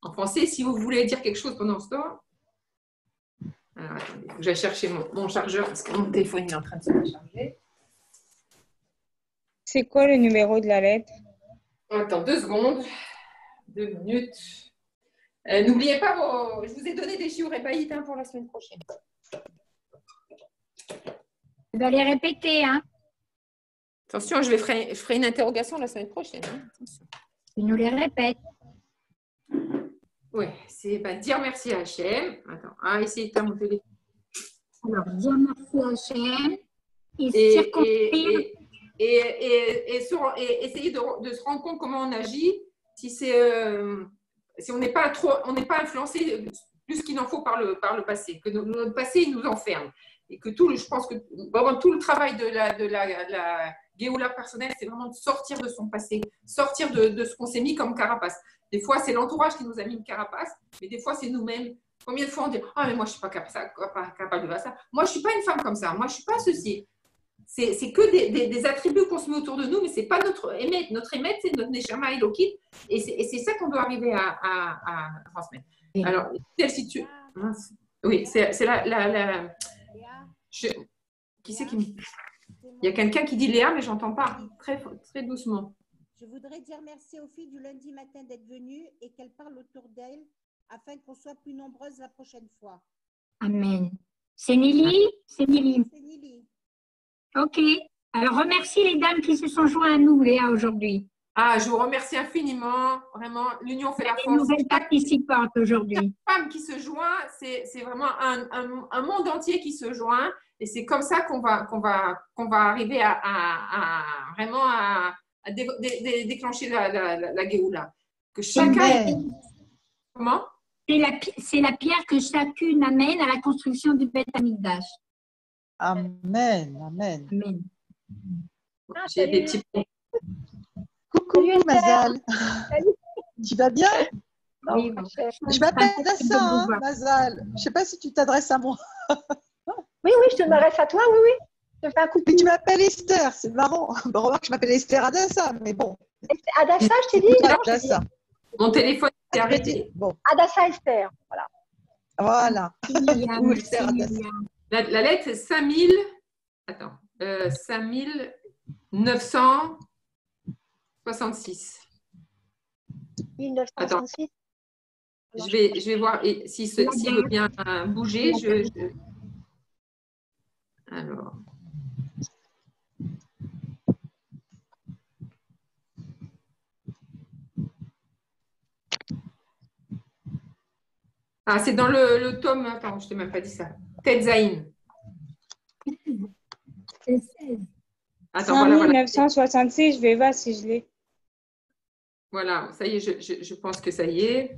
en français. Si vous voulez dire quelque chose pendant ce temps. Alors, attendez, je vais chercher mon chargeur parce que mon téléphone est en train de se recharger. C'est quoi le numéro de la lettre? Attends, 2 secondes. 2 minutes. N'oubliez pas, je vous ai donné des shiur et baït pour la semaine prochaine. Tu vas les répéter, hein? Attention, je ferai une interrogation la semaine prochaine. Hein. Tu nous les répètes. Oui, c'est dire merci à Hachem. Attends, essayer de mon téléphone. Alors, dire merci à Hachem et essayer de se rendre compte comment on agit si on n'est pas influencé plus qu'il en faut par le passé, que notre passé nous enferme. Et que je pense que vraiment tout le travail de la Géoula personnelle, c'est vraiment de sortir de son passé, sortir de ce qu'on s'est mis comme carapace. Des fois, c'est l'entourage qui nous a mis une carapace, mais des fois, c'est nous-mêmes. Combien de fois on dit « Ah, mais moi, je ne suis pas capable de faire ça. Moi, je ne suis pas une femme comme ça. Moi, je ne suis pas ceci. » C'est que des attributs qu'on se met autour de nous, mais ce n'est pas notre émet. Notre émet, c'est notre Neshama Elokit. Et c'est ça qu'on doit arriver à transmettre. Alors, oui, c'est la qui c'est qui me... Il y a quelqu'un qui dit Léa, mais je n'entends pas. Très, très doucement. Je voudrais dire merci aux filles du lundi matin d'être venues et qu'elles parlent autour d'elles afin qu'on soit plus nombreuses la prochaine fois. Amen. C'est Nelly? C'est Nelly. C'est Nelly. OK. Alors, remercie les dames qui se sont jointes à nous, Léa, aujourd'hui. Ah, je vous remercie infiniment. Vraiment, l'union fait la Les force. nouvelles participantes aujourd'hui. Chaque femme qui se joint, c'est vraiment un monde entier qui se joint. Et c'est comme ça qu'on va arriver à vraiment à déclencher la Géoula. Que chacun. Comment? C'est la pierre que chacune amène à la construction du Beth Amikdash. Amen, amen. Amen. J'ai des petits points. Coucou, Mazal. Tu vas bien? Oui, je m'appelle Adassa, hein, Mazal. Je ne sais pas si tu t'adresses à moi. Oui, je te m'adresse à toi, oui. Je te fais un coucou. Mais tu m'appelles Esther, c'est marrant. Bon, remarque, je m'appelle Esther Adassa, mais bon. Adassa, je t'ai dit? Adassa. Mon téléphone s'est arrêté. Bon. Adassa Esther, voilà. Voilà. La lettre, c'est 5000. Attends. 5966. 1966. Je vais voir s'il veut bien bouger. Alors. Ah, c'est dans le tome. Attends, je ne t'ai même pas dit ça. Tetzaïn. C'est 16. Attends, 5966, je vais voir si je l'ai. Voilà, ça y est, je pense que ça y est.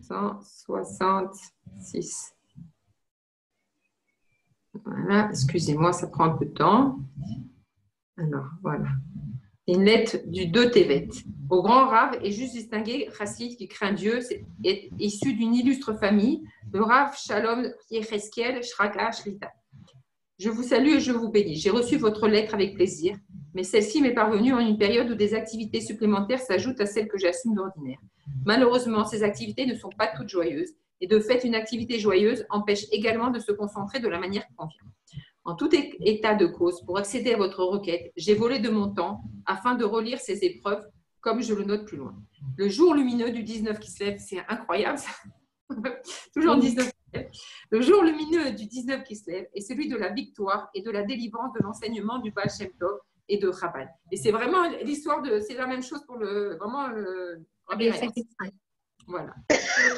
166. Voilà, excusez-moi, ça prend un peu de temps. Alors, voilà. Une lettre du 2 Tevet. Au grand Rav est juste distingué Chassid qui craint Dieu, est issu d'une illustre famille, le Rav Shalom Yecheskel Shraka Shrita. Je vous salue et je vous bénis. J'ai reçu votre lettre avec plaisir, mais celle-ci m'est parvenue en une période où des activités supplémentaires s'ajoutent à celles que j'assume d'ordinaire. Malheureusement, ces activités ne sont pas toutes joyeuses, et de fait, une activité joyeuse empêche également de se concentrer de la manière qui convient. En tout état de cause, pour accéder à votre requête, j'ai volé de mon temps afin de relire ces épreuves comme je le note plus loin. Le jour lumineux du 19 qui se lève, c'est incroyable ça. Toujours 19 qui se lève. Le jour lumineux du 19 qui se lève est celui de la victoire et de la délivrance de l'enseignement du Baal Shem Tov et de Chabad. Et c'est vraiment l'histoire de, c'est la même chose pour le Rabbi Rayas. Voilà.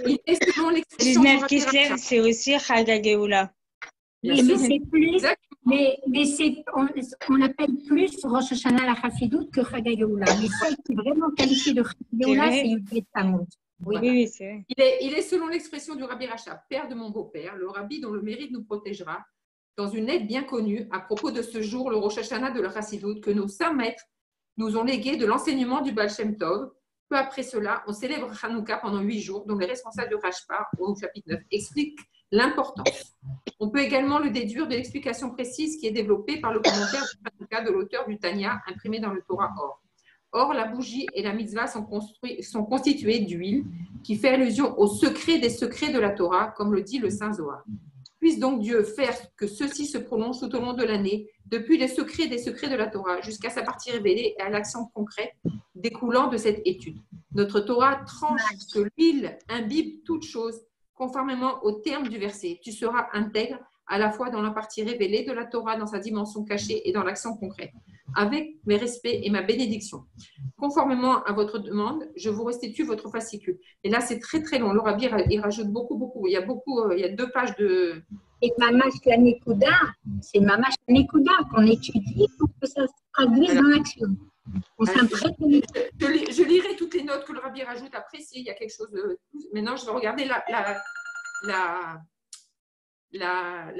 Et selon l'expression 19 qui se lève, c'est aussi Chag HaGeoula. Oui, mais c'est plus, mais on appelle plus Rosh Hashanah la Chassidoute que Chag HaGeoula. Mais celle qui est vraiment qualifiée de Chag HaGeoula, c'est Yud Tammuz. Oui, c'est vrai. Il est selon l'expression du Rabbi Racha, père de mon beau-père, le Rabbi dont le mérite nous protégera, dans une lettre bien connue à propos de ce jour, le Rosh Hashanah de la Chassidoute, que nos saints maîtres nous ont légué de l'enseignement du Baal Shem Tov. Peu après cela, on célèbre Hanouka pendant 8 jours, dont les responsables du Rashba, au chapitre 9, expliquent l'importance. On peut également le déduire de l'explication précise qui est développée par le commentaire du Hanouka de l'auteur du Tanya, imprimé dans le Torah Or. Or, la bougie et la mitzvah sont constituées d'huile qui fait allusion au secret des secrets de la Torah, comme le dit le Saint Zohar. Puisse donc Dieu faire que ceci se prolonge tout au long de l'année, depuis les secrets des secrets de la Torah jusqu'à sa partie révélée et à l'action concrète découlant de cette étude. Notre Torah tranche que l'huile imbibe toute chose, conformément au terme du verset. Tu seras intègre à la fois dans la partie révélée de la Torah, dans sa dimension cachée et dans l'action concrète, avec mes respects et ma bénédiction. Conformément à votre demande, je vous restitue votre fascicule. Et là, c'est très très long. Le Rabbi, il rajoute beaucoup. Il y a 2 pages de... Et Mamash la Nekuda, c'est Mamash la Nekuda qu'on étudie pour que ça se traduise dans l'action. Je lirai toutes les notes que le Rabbi rajoute après s'il y a quelque chose de plus. Maintenant, je vais regarder la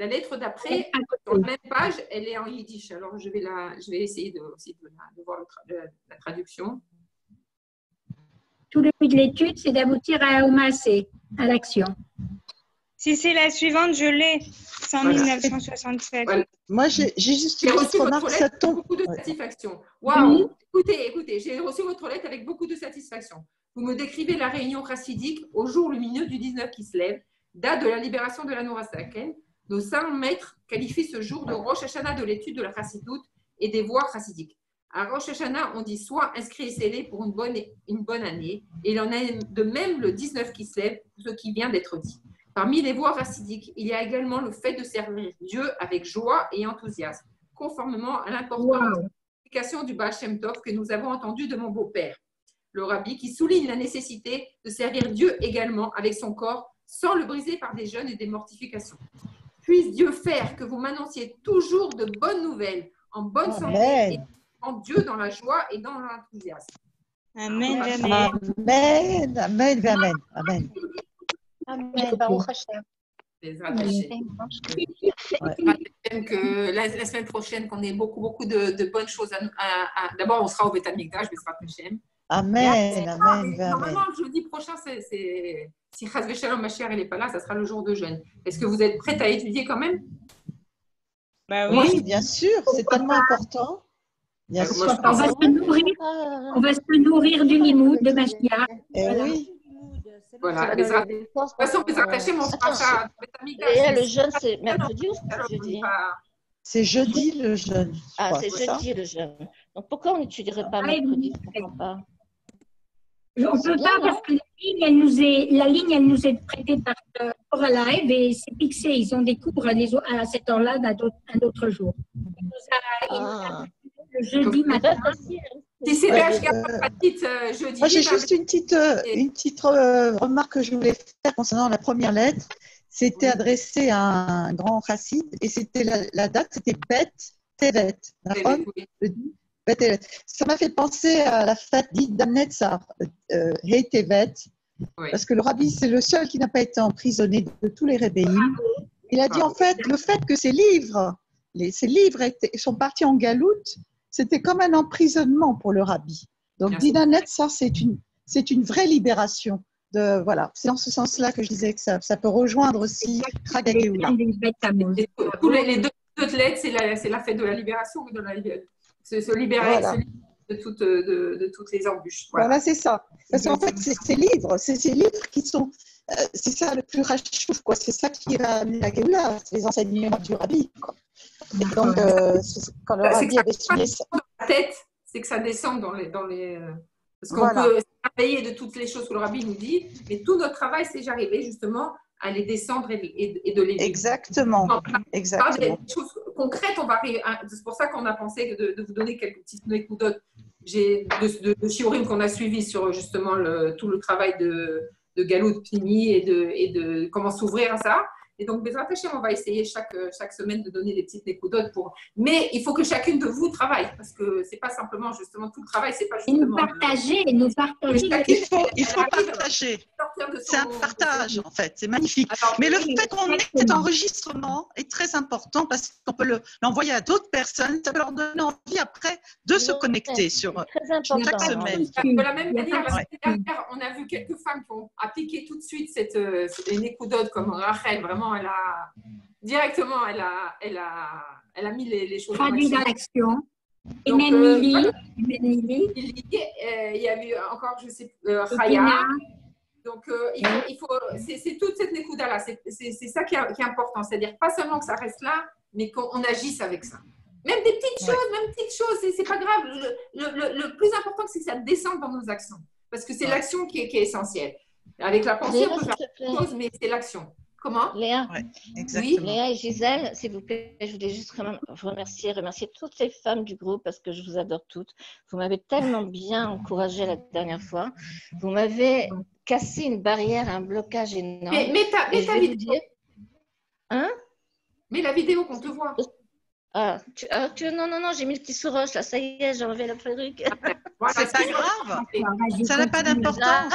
lettre d'après, sur la même page, elle est en yiddish. Alors, je vais essayer de voir la traduction. Tout le but de l'étude, c'est d'aboutir au massé, à l'action. Si c'est la suivante, je l'ai. 1967. Voilà. Moi, j'ai juste une petite remarque. Ça tombe. Beaucoup de satisfaction. Waouh! Écoutez, j'ai reçu votre lettre avec beaucoup de satisfaction. Vous me décrivez la réunion chassidique au jour lumineux du 19 qui se lève, date de la libération de la Noura Saken. Nos saints maîtres qualifient ce jour de Rosh Hashanah de l'étude de la chassidoute et des voies chassidiques. À Rosh Hashanah, on dit soit inscrivez-les pour une bonne année, et il en est de même le 19 qui se lève, ce qui vient d'être dit. Parmi les voies racidiques, il y a également le fait de servir Dieu avec joie et enthousiasme, conformément à l'importante explication du Baal Shem Tov que nous avons entendue de mon beau-père, le rabbi, qui souligne la nécessité de servir Dieu également avec son corps, sans le briser par des jeûnes et des mortifications. Puisse Dieu faire que vous m'annonciez toujours de bonnes nouvelles, en bonne santé, et en Dieu dans la joie et dans l'enthousiasme. Amen, amen, amen, amen, amen. Amen. Baruch Hashem. Que la semaine prochaine, qu'on ait beaucoup de bonnes choses d'abord, on sera au Beth Amikdash, Bezrat Hashem. Amen, amen, normalement, le jeudi prochain, si Chas Veshalom Mashiach n'est pas là, ça sera le jour de jeûne. Est-ce que vous êtes prête à étudier quand même? Bah oui, bien sûr, c'est tellement important. Bien sûr. On va se nourrir du limoud de Mashiach. Oui. Voilà, de toute façon, Bezrat Hashem, on fera ça. Et le jeûne, c'est mercredi ou c'est jeudi? C'est jeudi le jeûne. Ah, c'est jeudi le jeûne. Donc pourquoi on n'étudierait pas mercredi? Je ne comprends pas. On ne peut pas parce que la ligne, elle nous est prêtée par Live et c'est fixé. Ils ont des cours à cette heure-là un autre jour. Le jeudi matin. Si c'est là, je garde ma petite jeudi. Moi, j'ai juste une petite remarque que je voulais faire concernant la première lettre. C'était adressé à un grand chassid et c'était la date, c'était Bet Tevet. Ça m'a fait penser à la fête dite d'Amnetzar, Hei Tevet, parce que le rabbi, c'est le seul qui n'a pas été emprisonné de tous les rébéim. Il a dit en fait, le fait que ces livres sont partis en galoute, c'était comme un emprisonnement pour le rabbi. Donc, Dinanetzar, c'est une vraie libération. Voilà, c'est dans ce sens-là que je disais que ça peut rejoindre aussi Chag HaGeoula. Les deux lettres, c'est la fête de la libération, se libérer de toutes les embûches. Voilà, c'est ça. Parce qu'en fait, c'est ces livres qui sont, c'est ça le plus rachouf, quoi. C'est ça qui va amener la Géoula, c'est les enseignements du rabbi, quoi. Et donc, quand le rabbi avait signé ça. La tête, c'est que ça descend dans les parce qu'on peut s'émerveiller de toutes les choses que le rabbi nous dit, mais tout notre travail, c'est d'arriver justement à les descendre et de les vivre. Exactement. Des choses concrètes, on va arriver. C'est pour ça qu'on a pensé de vous donner quelques petites anecdotes de shiurim qu'on a suivi sur justement tout le travail de Galout Pnimi et de comment s'ouvrir à ça. Et donc, Bezrat Hashem, on va essayer chaque semaine de donner des petites anecdotes mais il faut que chacune de vous travaille parce que c'est pas simplement justement tout le travail, c'est pas justement. Et nous partager. Il faut partager. C'est un partage en fait, c'est magnifique. Mais le fait qu'on ait cet enregistrement est très important parce qu'on peut l'envoyer à d'autres personnes, ça peut leur donner envie après de se connecter sur chaque semaine. De la même manière, on a vu quelques femmes qui ont appliqué tout de suite une écoute comme Rachel, vraiment. Elle a directement, elle a mis les choses traduit dans l'action. Et donc, même Lily. Il y a eu encore, je sais, Raya. Donc, c'est toute cette nékouda là. C'est ça qui est important. C'est-à-dire pas seulement que ça reste là, mais qu'on agisse avec ça. Même des petites choses, c'est pas grave. Le plus important, c'est que ça descende dans nos actions. Parce que c'est l'action qui est essentielle. Avec la pensée, on peut faire des choses, mais c'est l'action. Comment? Léa, oui, Léa et Gisèle, s'il vous plaît, je voulais juste vous remercier toutes les femmes du groupe parce que je vous adore toutes. Vous m'avez tellement bien encouragée la dernière fois. Vous m'avez cassé une barrière, un blocage énorme. Mais ta vidéo. Hein? Mais la vidéo qu'on te voit. Non, j'ai mis le petit sous-roche là, ça y est, j'ai enlevé la perruque. C'est pas grave, ça n'a pas d'importance.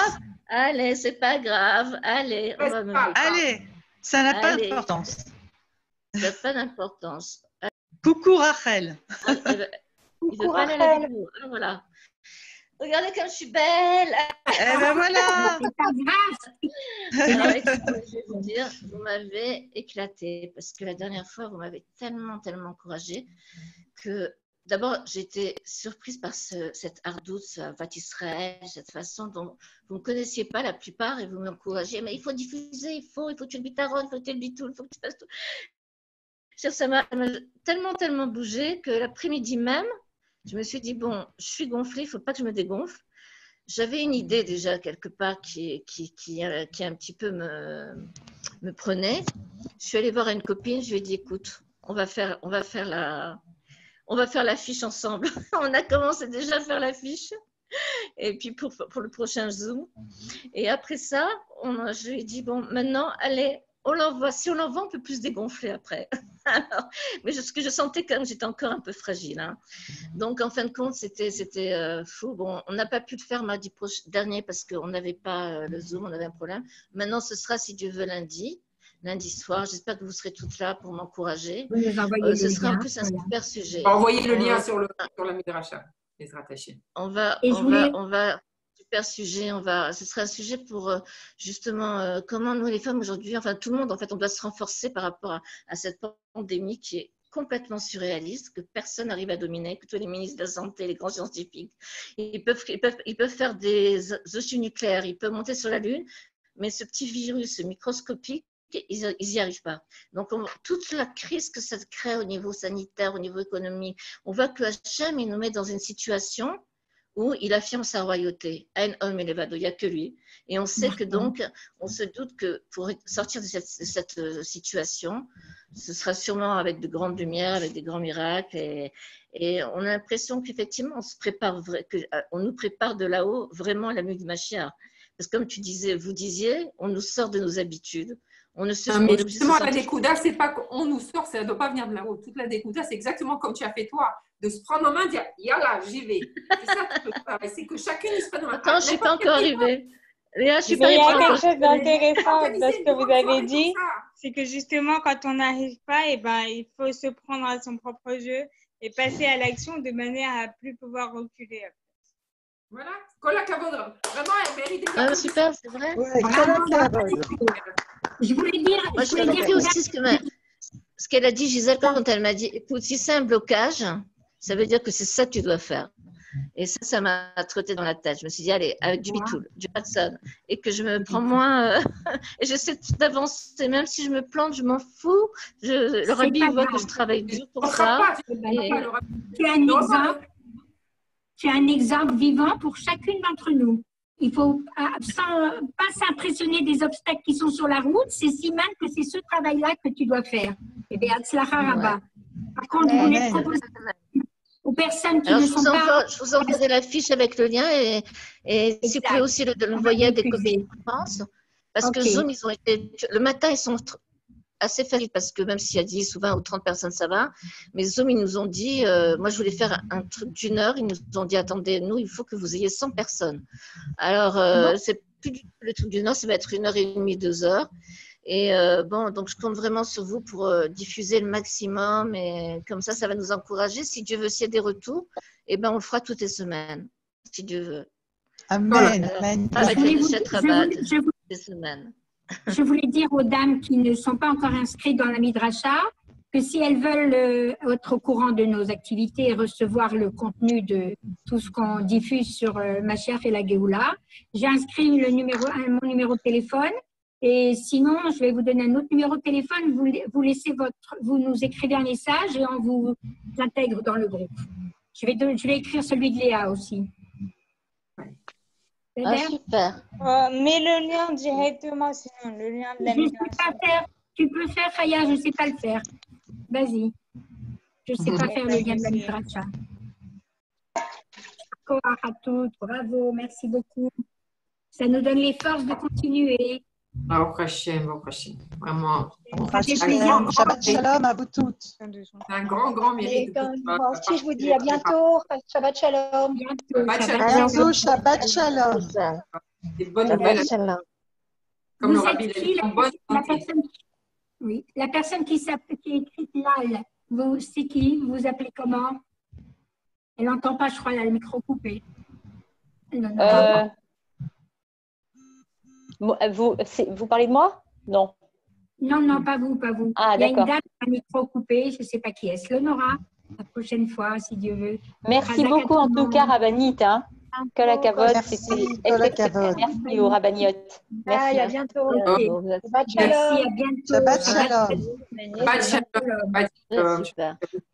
Allez, c'est pas grave, allez, on va me mettre. Allez, ça n'a pas d'importance. Ça n'a pas d'importance. Coucou Rachel. Coucou Rachel. Voilà. Regardez comme je suis belle. Eh ben voilà. Alors, écoutez, je vais vous dire, vous m'avez éclaté parce que la dernière fois, vous m'avez tellement encouragée que d'abord, j'étais surprise par cette ardouce à Vat Israël, cette façon dont vous ne connaissiez pas la plupart et vous m'encouragez. Mais il faut diffuser, il faut que tu le bitaron, il faut que tu le bitoul, il faut que tu fasses tout. Ça m'a tellement bougé que l'après-midi même, je me suis dit, bon, je suis gonflée, il ne faut pas que je me dégonfle. J'avais une idée déjà quelque part qui un petit peu me prenait. Je suis allée voir une copine, je lui ai dit, écoute, on va faire l'affiche ensemble. On a commencé déjà à faire l'affiche. Et puis pour le prochain Zoom. Et après ça, je lui ai dit, bon, maintenant, allez, on l'envoie. Si on l'envoie, on peut plus se dégonfler après. Alors, mais ce que je sentais quand même, j'étais encore un peu fragile. Hein. Donc, en fin de compte, c'était fou. Bon, on n'a pas pu le faire mardi dernier parce qu'on n'avait pas le Zoom, on avait un problème. Maintenant, ce sera, si Dieu veut, lundi soir. J'espère que vous serez toutes là pour m'encourager. Ce sera en plus un super sujet. Envoyez le lien sur la Midrasha, les rattachés. On va super sujet. Ce sera un sujet pour justement comment nous les femmes aujourd'hui, enfin tout le monde en fait, on doit se renforcer par rapport à cette pandémie qui est complètement surréaliste, que personne n'arrive à dominer, que tous les ministres de la Santé, les grands scientifiques, ils peuvent faire des ogives nucléaires, ils peuvent monter sur la Lune, mais ce petit virus microscopique, ils n'y arrivent pas. Donc, toute la crise que ça crée au niveau sanitaire, au niveau économique, on voit que Hachem, il nous met dans une situation où il affirme sa royauté. Un homme élevado, il n'y a que lui. Et on sait que donc, on se doute que pour sortir de cette situation, ce sera sûrement avec de grandes lumières, avec des grands miracles. Et on a l'impression qu'effectivement, on nous prépare de là-haut vraiment à la venue du Mashiach. Parce que comme vous disiez, on nous sort de nos habitudes. Mais justement, la découda, c'est pas qu'on nous sort, ça ne doit pas venir de là-haut. Toute la découda, c'est exactement comme tu as fait toi, de se prendre en main et dire, yalla, j'y vais. C'est ça que tu peux faire. C'est que chacune se prenne en main. Attends, je ne suis pas encore arrivée. Léa, je suis pas arrivée. Il y a quelque chose d'intéressant dans ce que vous avez dit, c'est que justement, quand on n'arrive pas, il faut se prendre à son propre jeu et passer à l'action de manière à ne plus pouvoir reculer. Voilà, Kola Kavod, vraiment, elle mérite des applaudissements. Super, c'est vrai. Ouais, Kola Kavod. Je voulais dire aussi ce qu'elle a dit, Gisèle, quand elle m'a dit, écoute, si c'est un blocage, ça veut dire que c'est ça que tu dois faire. Et ça m'a trotté dans la tête. Je me suis dit, allez, avec du bitoul, du Hudson, et que je me prends moins. Et j'essaie d'avancer, même si je me plante, je m'en fous. Le rabbi voit que je travaille dur pour ça. Tu as un exemple vivant pour chacune d'entre nous. Il ne faut pas s'impressionner des obstacles qui sont sur la route. C'est si mal que c'est ce travail-là que tu dois faire. Et bien, Par contre, vous les proposez aux personnes qui ne sont pas… Je vous enverrai la fiche avec le lien et si vous pouvez aussi l'envoyer à des copines de France. Parce que Zoom, le matin, ils sont assez faciles parce que même s'il y a 10 ou 20 ou 30 personnes, ça va. Mais Zoom, ils nous ont dit, moi je voulais faire un truc d'1 heure, ils nous ont dit, attendez, nous, il faut que vous ayez 100 personnes. Alors, c'est plus du tout le truc d'1 heure, ça va être 1h30, 2 heures. Et donc je compte vraiment sur vous pour diffuser le maximum et comme ça va nous encourager. Si Dieu veut, s'il y a des retours, on le fera toutes les semaines, si Dieu veut. Amen. Je voulais dire aux dames qui ne sont pas encore inscrites dans la Midrasha que si elles veulent être au courant de nos activités et recevoir le contenu de tout ce qu'on diffuse sur Mashiach et la Géoula, j'ai inscrit mon numéro de téléphone. Et sinon, je vais vous donner un autre numéro de téléphone. Vous nous écrivez un message et on vous intègre dans le groupe. Je vais écrire celui de Léa aussi. Super. Mets le lien directement, sinon le lien de la Midrasha. Tu peux faire, Faya, je ne sais pas le faire. Vas-y. Je ne sais pas faire le lien de la Midrasha. Bravo, merci beaucoup. Ça nous donne les forces de continuer. Vraiment. Shabbat shalom à vous toutes. C'est un grand mérite. Moi aussi, je vous dis à bientôt. Shabbat shalom. Shabbat shalom. Des bonnes nouvelles. Comme le rabbi l'a dit, en bonne santé. Oui, la personne qui est écrite Lal, c'est qui? Vous vous appelez comment? Elle n'entend pas, je crois, elle a le micro coupé. Vous parlez de moi? Non. Non, pas vous. Ah, il y a une dame qui a le micro coupé, je ne sais pas qui est-ce. L'Honora, la prochaine fois, si Dieu veut. Merci beaucoup en tout cas, Rabbanit. Que la cavode, c'était exceptionnel. Merci aux Rabbaniotes. Merci. À bientôt. Shabbat shalom. Shabbat shalom.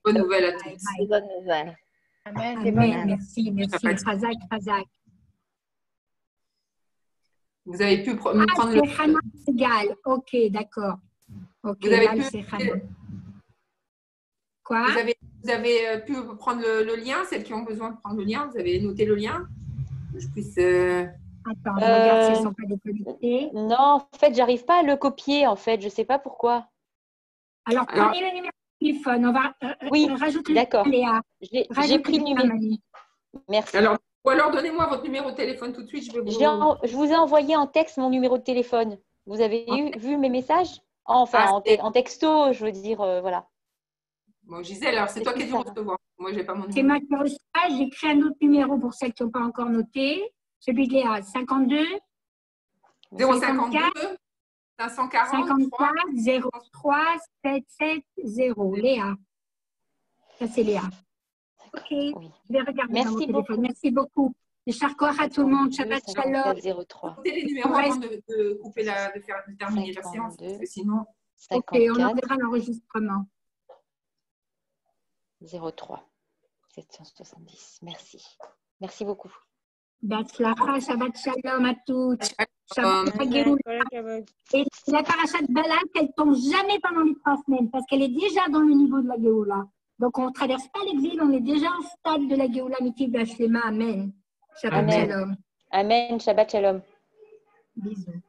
Bonne nouvelle à tous. Bonne nouvelle. Amen. Amen. Merci. Razak, Razak. Vous avez pu prendre le... C'est Hana Segal. Ok, d'accord. Ok, vous avez là, c'est Hana. Quoi? Vous avez pu prendre le lien, celles qui ont besoin de prendre le lien, vous avez noté le lien? Que je puisse… Attends, je regarde si elles ne sont pas déconnectées. Non, en fait, j'arrive pas à le copier, en fait. Je ne sais pas pourquoi. Alors, prenez le numéro de téléphone. On va rajouter d'accord. Léa. J'ai pris le numéro. Merci. Alors, ou alors, donnez-moi votre numéro de téléphone tout de suite. Je vous ai envoyé en texte mon numéro de téléphone. Vous avez vu mes messages? Enfin, en texto, je veux dire, voilà. Bon, Gisèle, alors c'est toi qui as dû recevoir. Moi, je n'ai pas mon numéro. C'est moi qui reçois. J'ai créé un autre numéro pour celles qui n'ont pas encore noté. Celui de Léa, 52 052 540 03 770. Léa. Ça, c'est Léa. Ok, je vais regarder dans mon téléphone. Merci beaucoup. Charcoir à tout le monde. Shabbat shalom. Notez les numéros avant de couper de terminer la séance, parce que sinon… 54, ok, on enverra l'enregistrement. 03 770. Merci. Merci beaucoup. Shabbat shalom à toutes. Et la paracha de Balak, elle ne tombe jamais pendant les 3 semaines, parce qu'elle est déjà dans le niveau de la Géoula. Donc, on ne traverse pas l'exil, on est déjà au stade de la Géoula Mitiv Bachlema. Amen. Shabbat shalom. Amen. Shabbat shalom. Bisous.